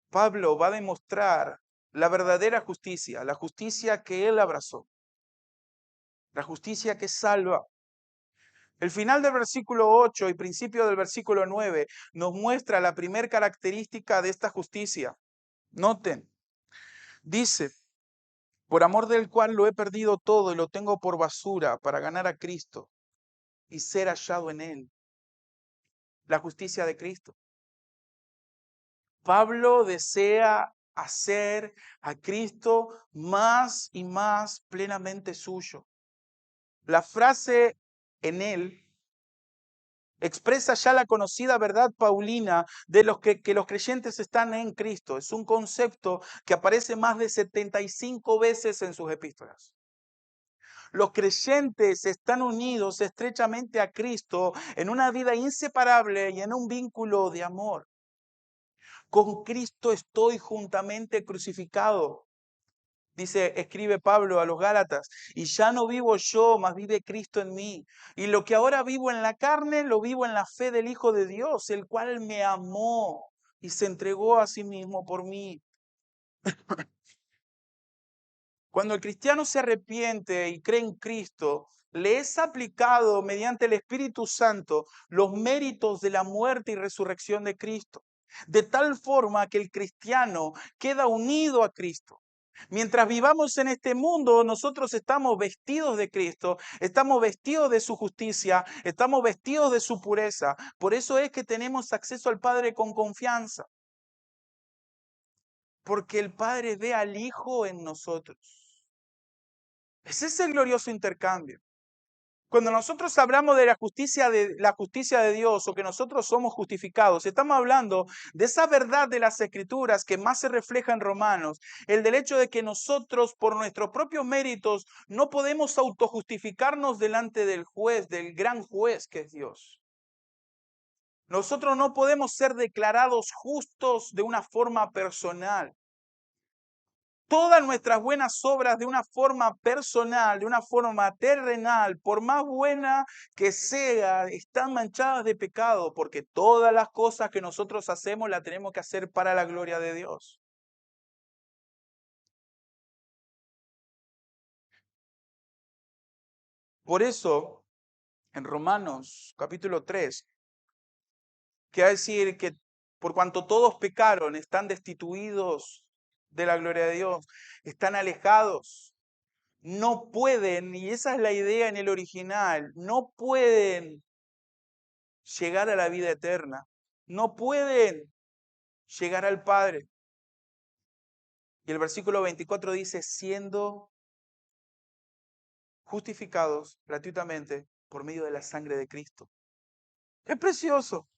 Pablo va a demostrar la verdadera justicia, la justicia que él abrazó, la justicia que salva. El final del versículo 8 y principio del versículo 9 nos muestra la primera característica de esta justicia. Noten, dice, por amor del cual lo he perdido todo y lo tengo por basura para ganar a Cristo y ser hallado en él. La justicia de Cristo. Pablo desea hacer a Cristo más y más plenamente suyo. La frase en él expresa ya la conocida verdad paulina de que los creyentes están en Cristo. Es un concepto que aparece más de 75 veces en sus epístolas. Los creyentes están unidos estrechamente a Cristo en una vida inseparable y en un vínculo de amor. Con Cristo estoy juntamente crucificado. Escribe Pablo a los Gálatas, y ya no vivo yo, mas vive Cristo en mí. Y lo que ahora vivo en la carne, lo vivo en la fe del Hijo de Dios, el cual me amó y se entregó a sí mismo por mí. Cuando el cristiano se arrepiente y cree en Cristo, le es aplicado mediante el Espíritu Santo los méritos de la muerte y resurrección de Cristo. De tal forma que el cristiano queda unido a Cristo. Mientras vivamos en este mundo, nosotros estamos vestidos de Cristo, estamos vestidos de su justicia, estamos vestidos de su pureza. Por eso es que tenemos acceso al Padre con confianza. Porque el Padre ve al Hijo en nosotros. Ese es el glorioso intercambio. Cuando nosotros hablamos de la justicia de Dios o que nosotros somos justificados, estamos hablando de esa verdad de las Escrituras que más se refleja en Romanos, el del hecho de que nosotros por nuestros propios méritos no podemos autojustificarnos delante del juez, del gran juez que es Dios. Nosotros no podemos ser declarados justos de una forma personal. Todas nuestras buenas obras de una forma personal, de una forma terrenal, por más buena que sea, están manchadas de pecado, porque todas las cosas que nosotros hacemos las tenemos que hacer para la gloria de Dios. Por eso, en Romanos capítulo 3, quiere decir que por cuanto todos pecaron, están destituidos de la gloria de Dios, están alejados. No pueden, y esa es la idea en el original, no pueden llegar a la vida eterna. No pueden llegar al Padre. Y el versículo 24 dice, siendo justificados gratuitamente por medio de la sangre de Cristo. ¡Qué precioso!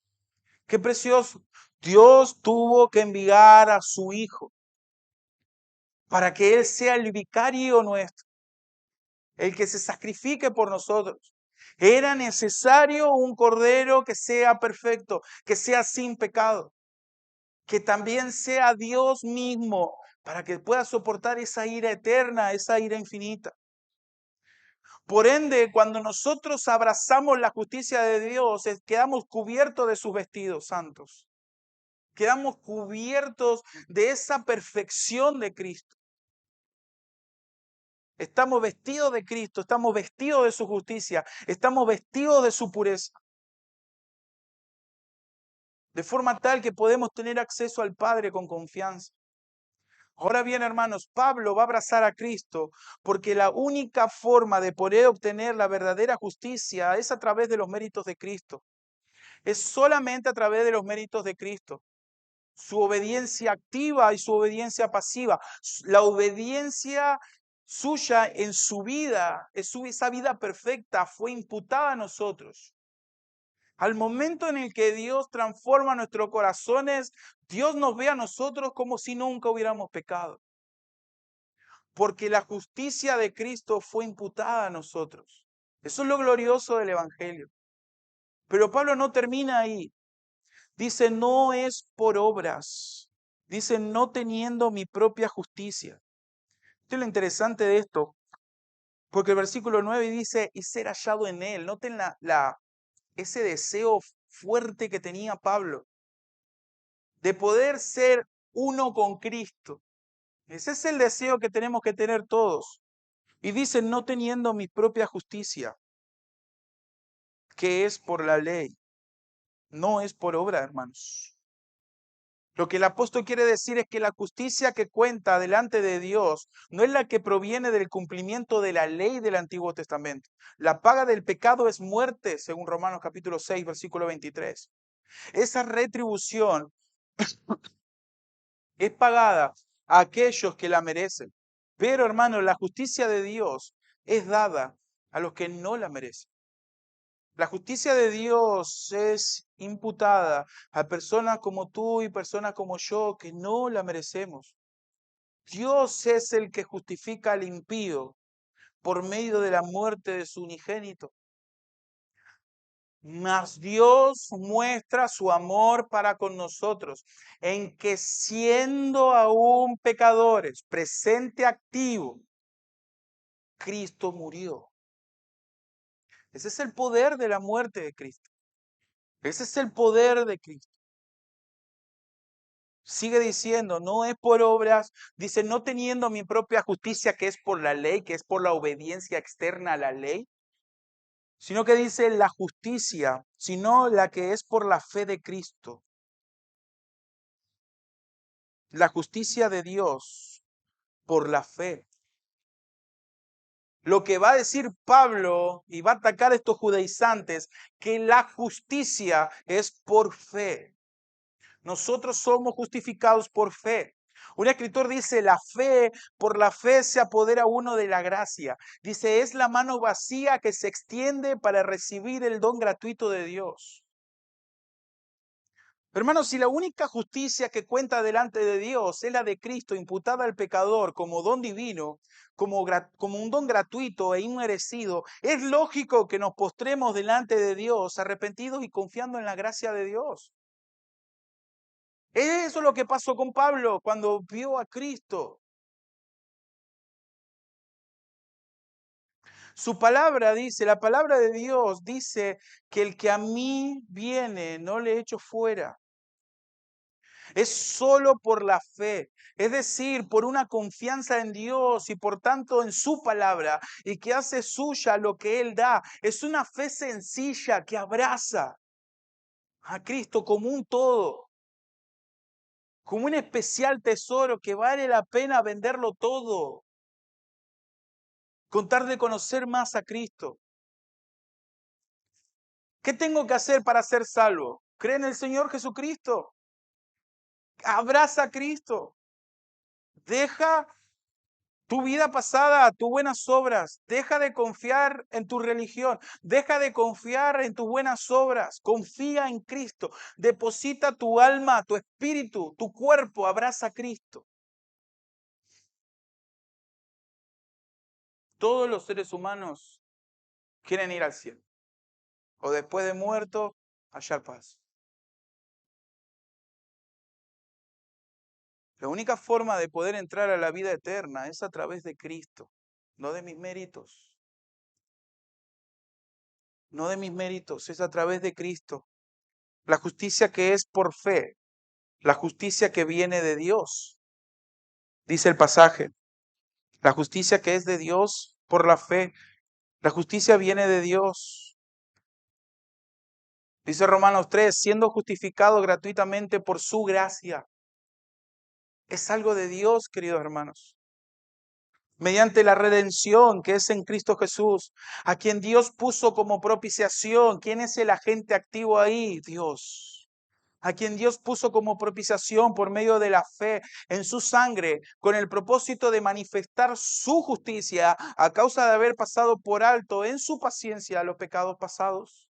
¡Qué precioso! Dios tuvo que enviar a su Hijo para que Él sea el vicario nuestro, el que se sacrifique por nosotros. Era necesario un cordero que sea perfecto, que sea sin pecado, que también sea Dios mismo, para que pueda soportar esa ira eterna, esa ira infinita. Por ende, cuando nosotros abrazamos la justicia de Dios, quedamos cubiertos de sus vestidos santos. Quedamos cubiertos de esa perfección de Cristo. Estamos vestidos de Cristo, estamos vestidos de su justicia, estamos vestidos de su pureza. De forma tal que podemos tener acceso al Padre con confianza. Ahora bien, hermanos, Pablo va a abrazar a Cristo porque la única forma de poder obtener la verdadera justicia es a través de los méritos de Cristo. Es solamente a través de los méritos de Cristo. Su obediencia activa y su obediencia pasiva. La obediencia suya en su vida, esa vida perfecta, fue imputada a nosotros. Al momento en el que Dios transforma nuestros corazones, Dios nos ve a nosotros como si nunca hubiéramos pecado. Porque la justicia de Cristo fue imputada a nosotros. Eso es lo glorioso del Evangelio. Pero Pablo no termina ahí. Dice, no es por obras. Dice, no teniendo mi propia justicia. Esto es lo interesante de esto. Porque el versículo 9 dice, y ser hallado en él. Noten ese deseo fuerte que tenía Pablo de poder ser uno con Cristo. Ese es el deseo que tenemos que tener todos. Y dice, no teniendo mi propia justicia, que es por la ley, no es por obra, hermanos. Lo que el apóstol quiere decir es que la justicia que cuenta delante de Dios no es la que proviene del cumplimiento de la ley del Antiguo Testamento. La paga del pecado es muerte, según Romanos capítulo 6, versículo 23. Esa retribución es pagada a aquellos que la merecen. Pero, hermano, la justicia de Dios es dada a los que no la merecen. La justicia de Dios es imputada a personas como tú y personas como yo que no la merecemos. Dios es el que justifica al impío por medio de la muerte de su unigénito. Mas Dios muestra su amor para con nosotros en que siendo aún pecadores, presente activo, Cristo murió. Ese es el poder de la muerte de Cristo. Ese es el poder de Cristo. Sigue diciendo, no es por obras, dice, no teniendo mi propia justicia que es por la ley, que es por la obediencia externa a la ley, sino que dice la justicia, sino la que es por la fe de Cristo. La justicia de Dios por la fe. Lo que va a decir Pablo y va a atacar a estos judaizantes, que la justicia es por fe. Nosotros somos justificados por fe. Un escritor dice, la fe, por la fe se apodera uno de la gracia. Dice, es la mano vacía que se extiende para recibir el don gratuito de Dios. Hermanos, si la única justicia que cuenta delante de Dios es la de Cristo imputada al pecador como don divino, como un don gratuito e inmerecido, es lógico que nos postremos delante de Dios arrepentidos y confiando en la gracia de Dios. Eso es lo que pasó con Pablo cuando vio a Cristo. Su palabra dice, la palabra de Dios dice que el que a mí viene no le echo fuera. Es solo por la fe, es decir, por una confianza en Dios y por tanto en su palabra y que hace suya lo que Él da. Es una fe sencilla que abraza a Cristo como un todo, como un especial tesoro que vale la pena venderlo todo, contar de conocer más a Cristo. ¿Qué tengo que hacer para ser salvo? Cree en el Señor Jesucristo. Abraza a Cristo. Deja tu vida pasada, tus buenas obras. Deja de confiar en tu religión. Deja de confiar en tus buenas obras. Confía en Cristo. Deposita tu alma, tu espíritu, tu cuerpo. Abraza a Cristo. Todos los seres humanos quieren ir al cielo. O después de muerto, hallar paz. La única forma de poder entrar a la vida eterna es a través de Cristo, no de mis méritos. No de mis méritos, es a través de Cristo. La justicia que es por fe, la justicia que viene de Dios, dice el pasaje. La justicia que es de Dios por la fe, la justicia viene de Dios. Dice Romanos 3, siendo justificado gratuitamente por su gracia. Es algo de Dios, queridos hermanos. Mediante la redención que es en Cristo Jesús, a quien Dios puso como propiciación. ¿Quién es el agente activo ahí? Dios. A quien Dios puso como propiciación por medio de la fe en su sangre, con el propósito de manifestar su justicia a causa de haber pasado por alto en su paciencia los pecados pasados.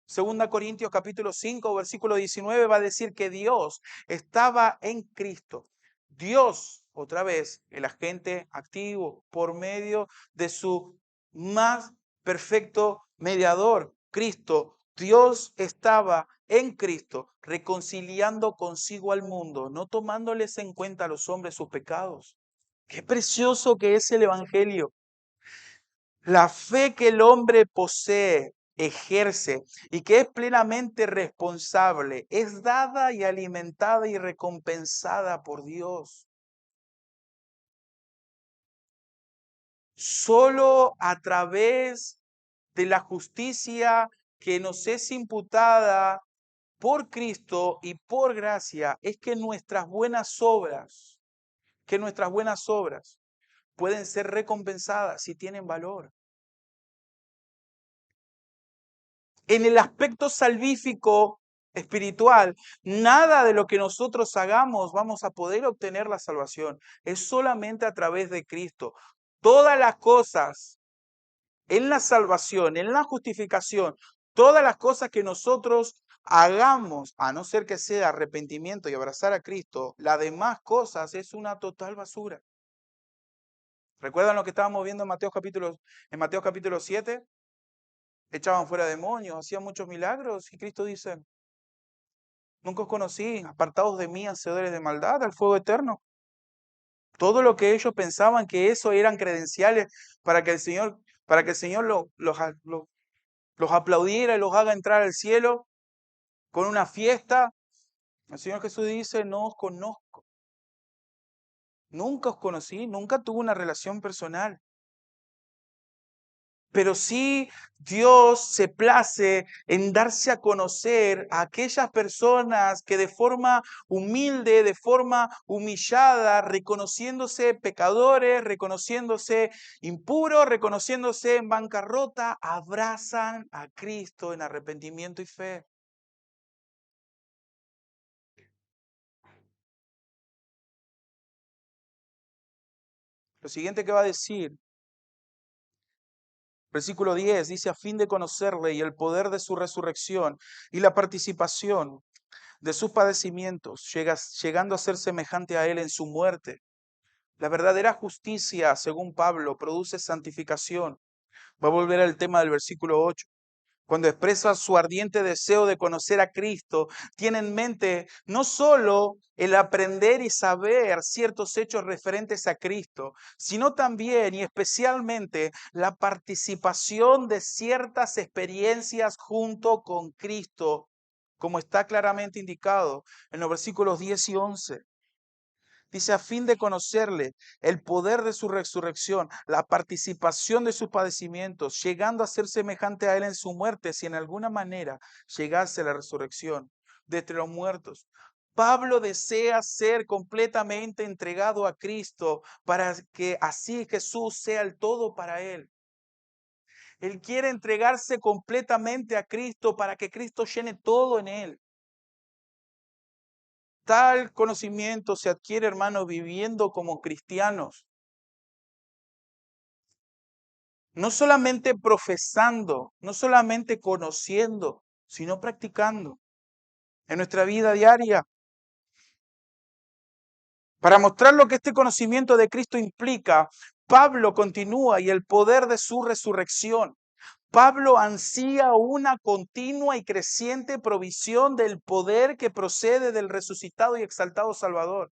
Segunda Corintios capítulo 5, versículo 19 va a decir que Dios estaba en Cristo. Dios, otra vez, el agente activo por medio de su más perfecto mediador, Cristo. Dios estaba en Cristo, reconciliando consigo al mundo, no tomándoles en cuenta a los hombres sus pecados. Qué precioso que es el Evangelio. La fe que el hombre posee, ejerce y que es plenamente responsable, es dada y alimentada y recompensada por Dios. Solo a través de la justicia que nos es imputada por Cristo y por gracia es que nuestras buenas obras pueden ser recompensadas y tienen valor. En el aspecto salvífico espiritual, nada de lo que nosotros hagamos vamos a poder obtener la salvación. Es solamente a través de Cristo. Todas las cosas en la salvación, en la justificación, todas las cosas que nosotros hagamos, a no ser que sea arrepentimiento y abrazar a Cristo, las demás cosas es una total basura. ¿Recuerdan lo que estábamos viendo en Mateo capítulo 7? Echaban fuera demonios, hacían muchos milagros y Cristo dice, nunca os conocí, apartados de mí, hacedores de maldad, al fuego eterno. Todo lo que ellos pensaban que eso eran credenciales para que el Señor, para que el Señor los aplaudiera y los haga entrar al cielo con una fiesta. El Señor Jesús dice, no os conozco. Nunca os conocí, nunca tuve una relación personal. Pero sí Dios se place en darse a conocer a aquellas personas que de forma humilde, de forma humillada, reconociéndose pecadores, reconociéndose impuros, reconociéndose en bancarrota, abrazan a Cristo en arrepentimiento y fe. Lo siguiente que va a decir, versículo 10, dice, a fin de conocerle y el poder de su resurrección y la participación de sus padecimientos, llegando a ser semejante a él en su muerte. La verdadera justicia, según Pablo, produce santificación. Va a volver al tema del versículo 8. Cuando expresa su ardiente deseo de conocer a Cristo, tiene en mente no solo el aprender y saber ciertos hechos referentes a Cristo, sino también y especialmente la participación de ciertas experiencias junto con Cristo, como está claramente indicado en los versículos 10 y 11. Dice, a fin de conocerle el poder de su resurrección, la participación de sus padecimientos, llegando a ser semejante a él en su muerte, si en alguna manera llegase la resurrección de entre los muertos. Pablo desea ser completamente entregado a Cristo para que así Jesús sea el todo para él. Él quiere entregarse completamente a Cristo para que Cristo llene todo en él. Tal conocimiento se adquiere, hermano, viviendo como cristianos. No solamente profesando, no solamente conociendo, sino practicando en nuestra vida diaria. Para mostrar lo que este conocimiento de Cristo implica, Pablo continúa y el poder de su resurrección. Pablo ansía una continua y creciente provisión del poder que procede del resucitado y exaltado Salvador.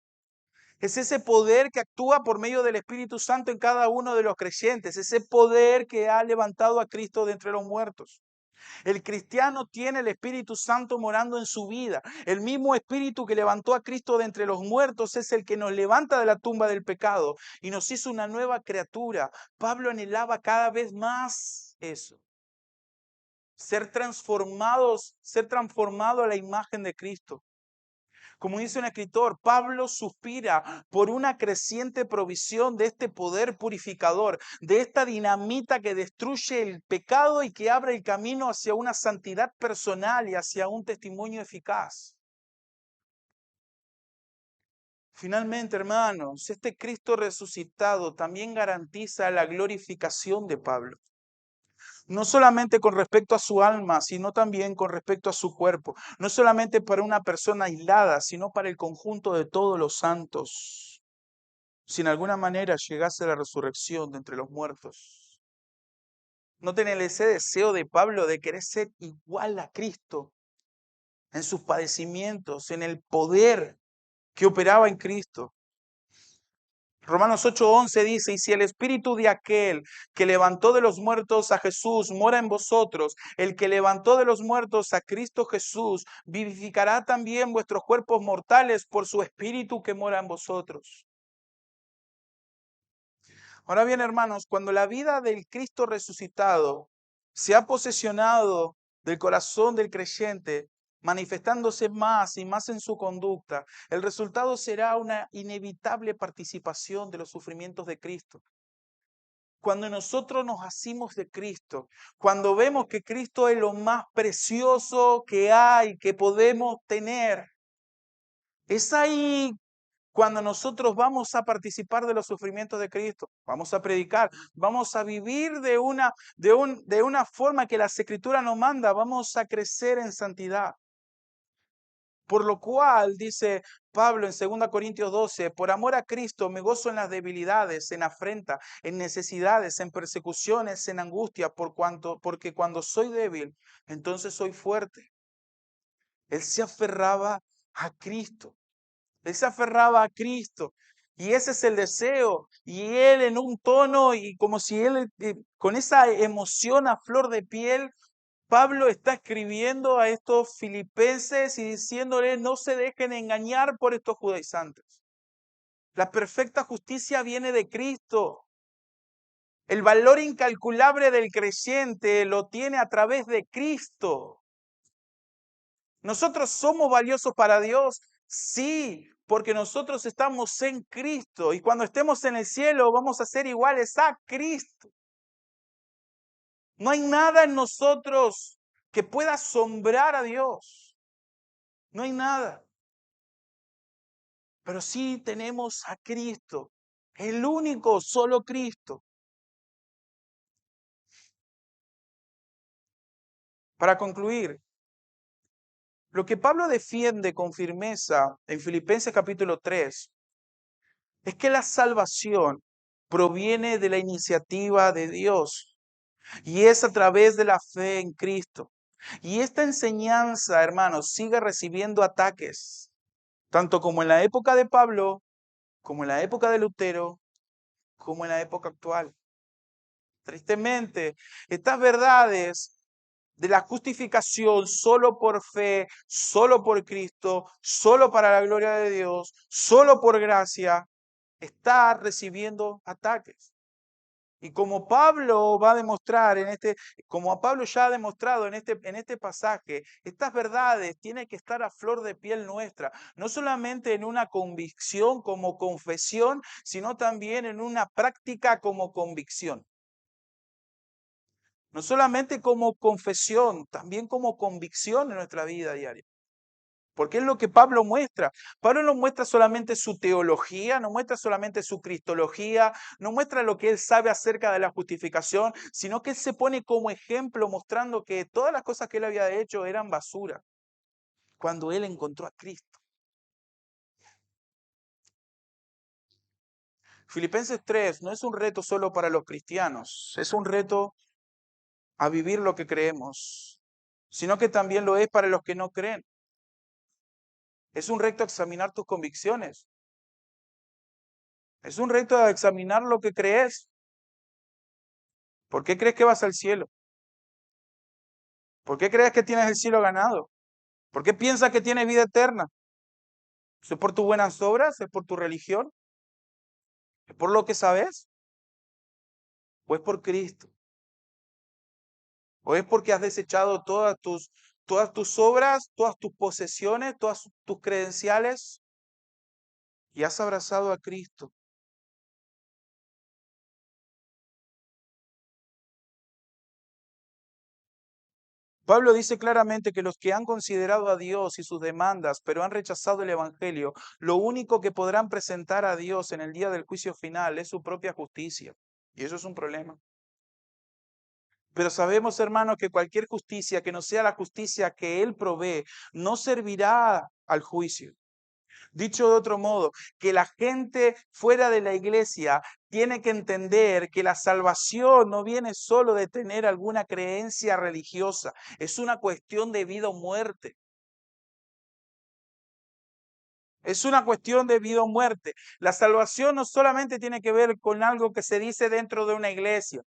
Es ese poder que actúa por medio del Espíritu Santo en cada uno de los creyentes, ese poder que ha levantado a Cristo de entre los muertos. El cristiano tiene el Espíritu Santo morando en su vida. El mismo Espíritu que levantó a Cristo de entre los muertos es el que nos levanta de la tumba del pecado y nos hizo una nueva criatura. Pablo anhelaba cada vez más eso. Ser transformado a la imagen de Cristo. Como dice un escritor, Pablo suspira por una creciente provisión de este poder purificador, de esta dinamita que destruye el pecado y que abre el camino hacia una santidad personal y hacia un testimonio eficaz. Finalmente, hermanos, este Cristo resucitado también garantiza la glorificación de Pablo. No solamente con respecto a su alma, sino también con respecto a su cuerpo. No solamente para una persona aislada, sino para el conjunto de todos los santos. Si en alguna manera llegase la resurrección de entre los muertos. Noten ese deseo de Pablo de querer ser igual a Cristo en sus padecimientos, en el poder que operaba en Cristo. Romanos 8:11 dice, y si el espíritu de aquel que levantó de los muertos a Jesús mora en vosotros, el que levantó de los muertos a Cristo Jesús vivificará también vuestros cuerpos mortales por su espíritu que mora en vosotros. Ahora bien, hermanos, cuando la vida del Cristo resucitado se ha posesionado del corazón del creyente, manifestándose más y más en su conducta, el resultado será una inevitable participación de los sufrimientos de Cristo. Cuando nosotros nos asimos de Cristo, cuando vemos que Cristo es lo más precioso que hay, que podemos tener, es ahí cuando nosotros vamos a participar de los sufrimientos de Cristo, vamos a predicar, vamos a vivir de una forma que las Escrituras nos manda, vamos a crecer en santidad. Por lo cual, dice Pablo en 2 Corintios 12, por amor a Cristo me gozo en las debilidades, en afrenta, en necesidades, en persecuciones, en angustia, porque cuando soy débil, entonces soy fuerte. Él se aferraba a Cristo. Él se aferraba a Cristo. Y ese es el deseo. Y él en un tono y como si él con esa emoción a flor de piel, Pablo está escribiendo a estos filipenses y diciéndoles no se dejen engañar por estos judaizantes. La perfecta justicia viene de Cristo. El valor incalculable del creyente lo tiene a través de Cristo. ¿Nosotros somos valiosos para Dios? Sí, porque nosotros estamos en Cristo y cuando estemos en el cielo vamos a ser iguales a Cristo. No hay nada en nosotros que pueda asombrar a Dios. No hay nada. Pero sí tenemos a Cristo. El único, solo Cristo. Para concluir, lo que Pablo defiende con firmeza en Filipenses capítulo 3 es que la salvación proviene de la iniciativa de Dios y es a través de la fe en Cristo. Y esta enseñanza, hermanos, sigue recibiendo ataques, tanto como en la época de Pablo, como en la época de Lutero, como en la época actual. Tristemente, estas verdades de la justificación solo por fe, solo por Cristo, solo para la gloria de Dios, solo por gracia, está recibiendo ataques. Y como Pablo va a demostrar como Pablo ya ha demostrado en este pasaje, estas verdades tienen que estar a flor de piel nuestra, no solamente en una convicción como confesión, sino también en una práctica como convicción. No solamente como confesión, también como convicción en nuestra vida diaria. Porque es lo que Pablo muestra. Pablo no muestra solamente su teología, no muestra solamente su cristología, no muestra lo que él sabe acerca de la justificación, sino que él se pone como ejemplo mostrando que todas las cosas que él había hecho eran basura cuando él encontró a Cristo. Filipenses 3 no es un reto solo para los cristianos, es un reto a vivir lo que creemos, sino que también lo es para los que no creen. Es un reto a examinar tus convicciones. Es un reto a examinar lo que crees. ¿Por qué crees que vas al cielo? ¿Por qué crees que tienes el cielo ganado? ¿Por qué piensas que tienes vida eterna? ¿Es por tus buenas obras? ¿Es por tu religión? ¿Es por lo que sabes? ¿O es por Cristo? ¿O es porque has desechado todas tus obras, todas tus posesiones, todas tus credenciales y has abrazado a Cristo? Pablo dice claramente que los que han considerado a Dios y sus demandas, pero han rechazado el Evangelio, lo único que podrán presentar a Dios en el día del juicio final es su propia justicia. Y eso es un problema. Pero sabemos, hermanos, que cualquier justicia que no sea la justicia que Él provee, no servirá al juicio. Dicho de otro modo, que la gente fuera de la iglesia tiene que entender que la salvación no viene solo de tener alguna creencia religiosa, es una cuestión de vida o muerte. Es una cuestión de vida o muerte. La salvación no solamente tiene que ver con algo que se dice dentro de una iglesia,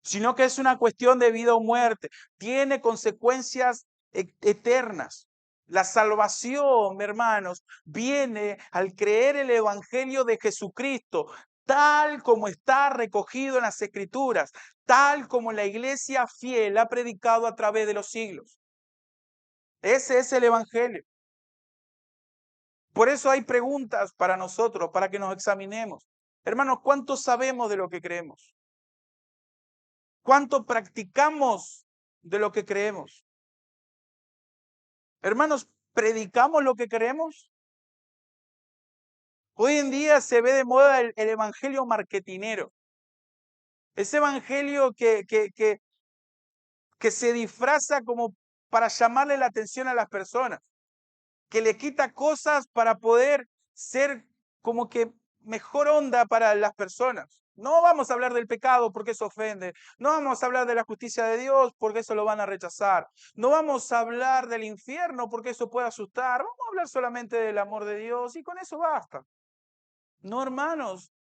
sino que es una cuestión de vida o muerte. Tiene consecuencias eternas. La salvación, hermanos, viene al creer el Evangelio de Jesucristo, tal como está recogido en las Escrituras, tal como la iglesia fiel ha predicado a través de los siglos. Ese es el Evangelio. Por eso hay preguntas para nosotros, para que nos examinemos. Hermanos, ¿cuánto sabemos de lo que creemos? ¿Cuánto practicamos de lo que creemos? Hermanos, ¿predicamos lo que creemos? Hoy en día se ve de moda el evangelio marketinero. Ese evangelio que se disfraza como para llamarle la atención a las personas, que le quita cosas para poder ser como que mejor onda para las personas. No vamos a hablar del pecado porque eso ofende. No vamos a hablar de la justicia de Dios porque eso lo van a rechazar. No vamos a hablar del infierno porque eso puede asustar. Vamos a hablar solamente del amor de Dios y con eso basta. No, hermanos,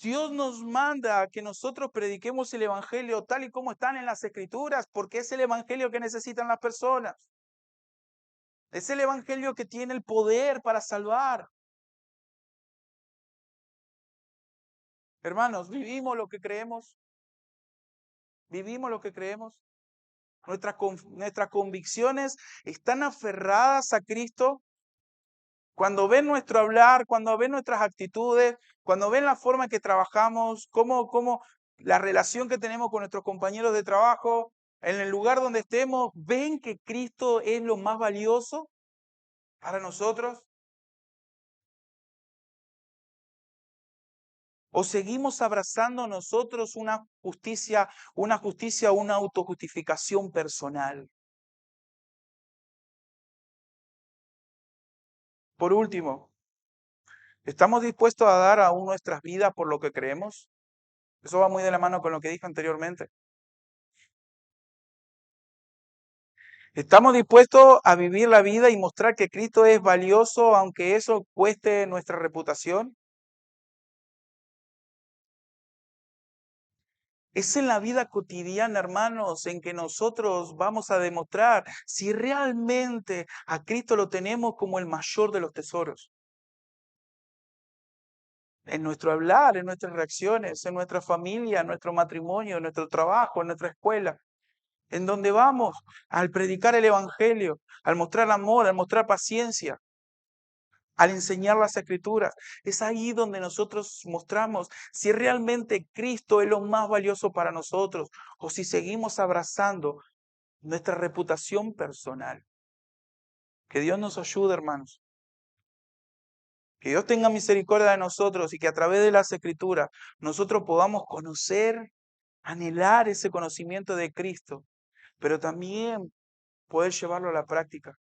Dios nos manda a que nosotros prediquemos el evangelio tal y como están en las escrituras, porque es el evangelio que necesitan las personas. Es el evangelio que tiene el poder para salvar. Hermanos, vivimos lo que creemos, vivimos lo que creemos. Nuestras convicciones están aferradas a Cristo. Cuando ven nuestro hablar, cuando ven nuestras actitudes, cuando ven la forma en que trabajamos, cómo la relación que tenemos con nuestros compañeros de trabajo, en el lugar donde estemos, ven que Cristo es lo más valioso para nosotros. ¿O seguimos abrazando nosotros una justicia, una autojustificación personal? Por último, ¿estamos dispuestos a dar aún nuestras vidas por lo que creemos? Eso va muy de la mano con lo que dije anteriormente. ¿Estamos dispuestos a vivir la vida y mostrar que Cristo es valioso aunque eso cueste nuestra reputación? Es en la vida cotidiana, hermanos, en que nosotros vamos a demostrar si realmente a Cristo lo tenemos como el mayor de los tesoros. En nuestro hablar, en nuestras reacciones, en nuestra familia, en nuestro matrimonio, en nuestro trabajo, en nuestra escuela, en donde vamos al predicar el Evangelio, al mostrar amor, al mostrar paciencia, al enseñar las Escrituras. Es ahí donde nosotros mostramos si realmente Cristo es lo más valioso para nosotros o si seguimos abrazando nuestra reputación personal. Que Dios nos ayude, hermanos. Que Dios tenga misericordia de nosotros y que a través de las Escrituras nosotros podamos conocer, anhelar ese conocimiento de Cristo, pero también poder llevarlo a la práctica.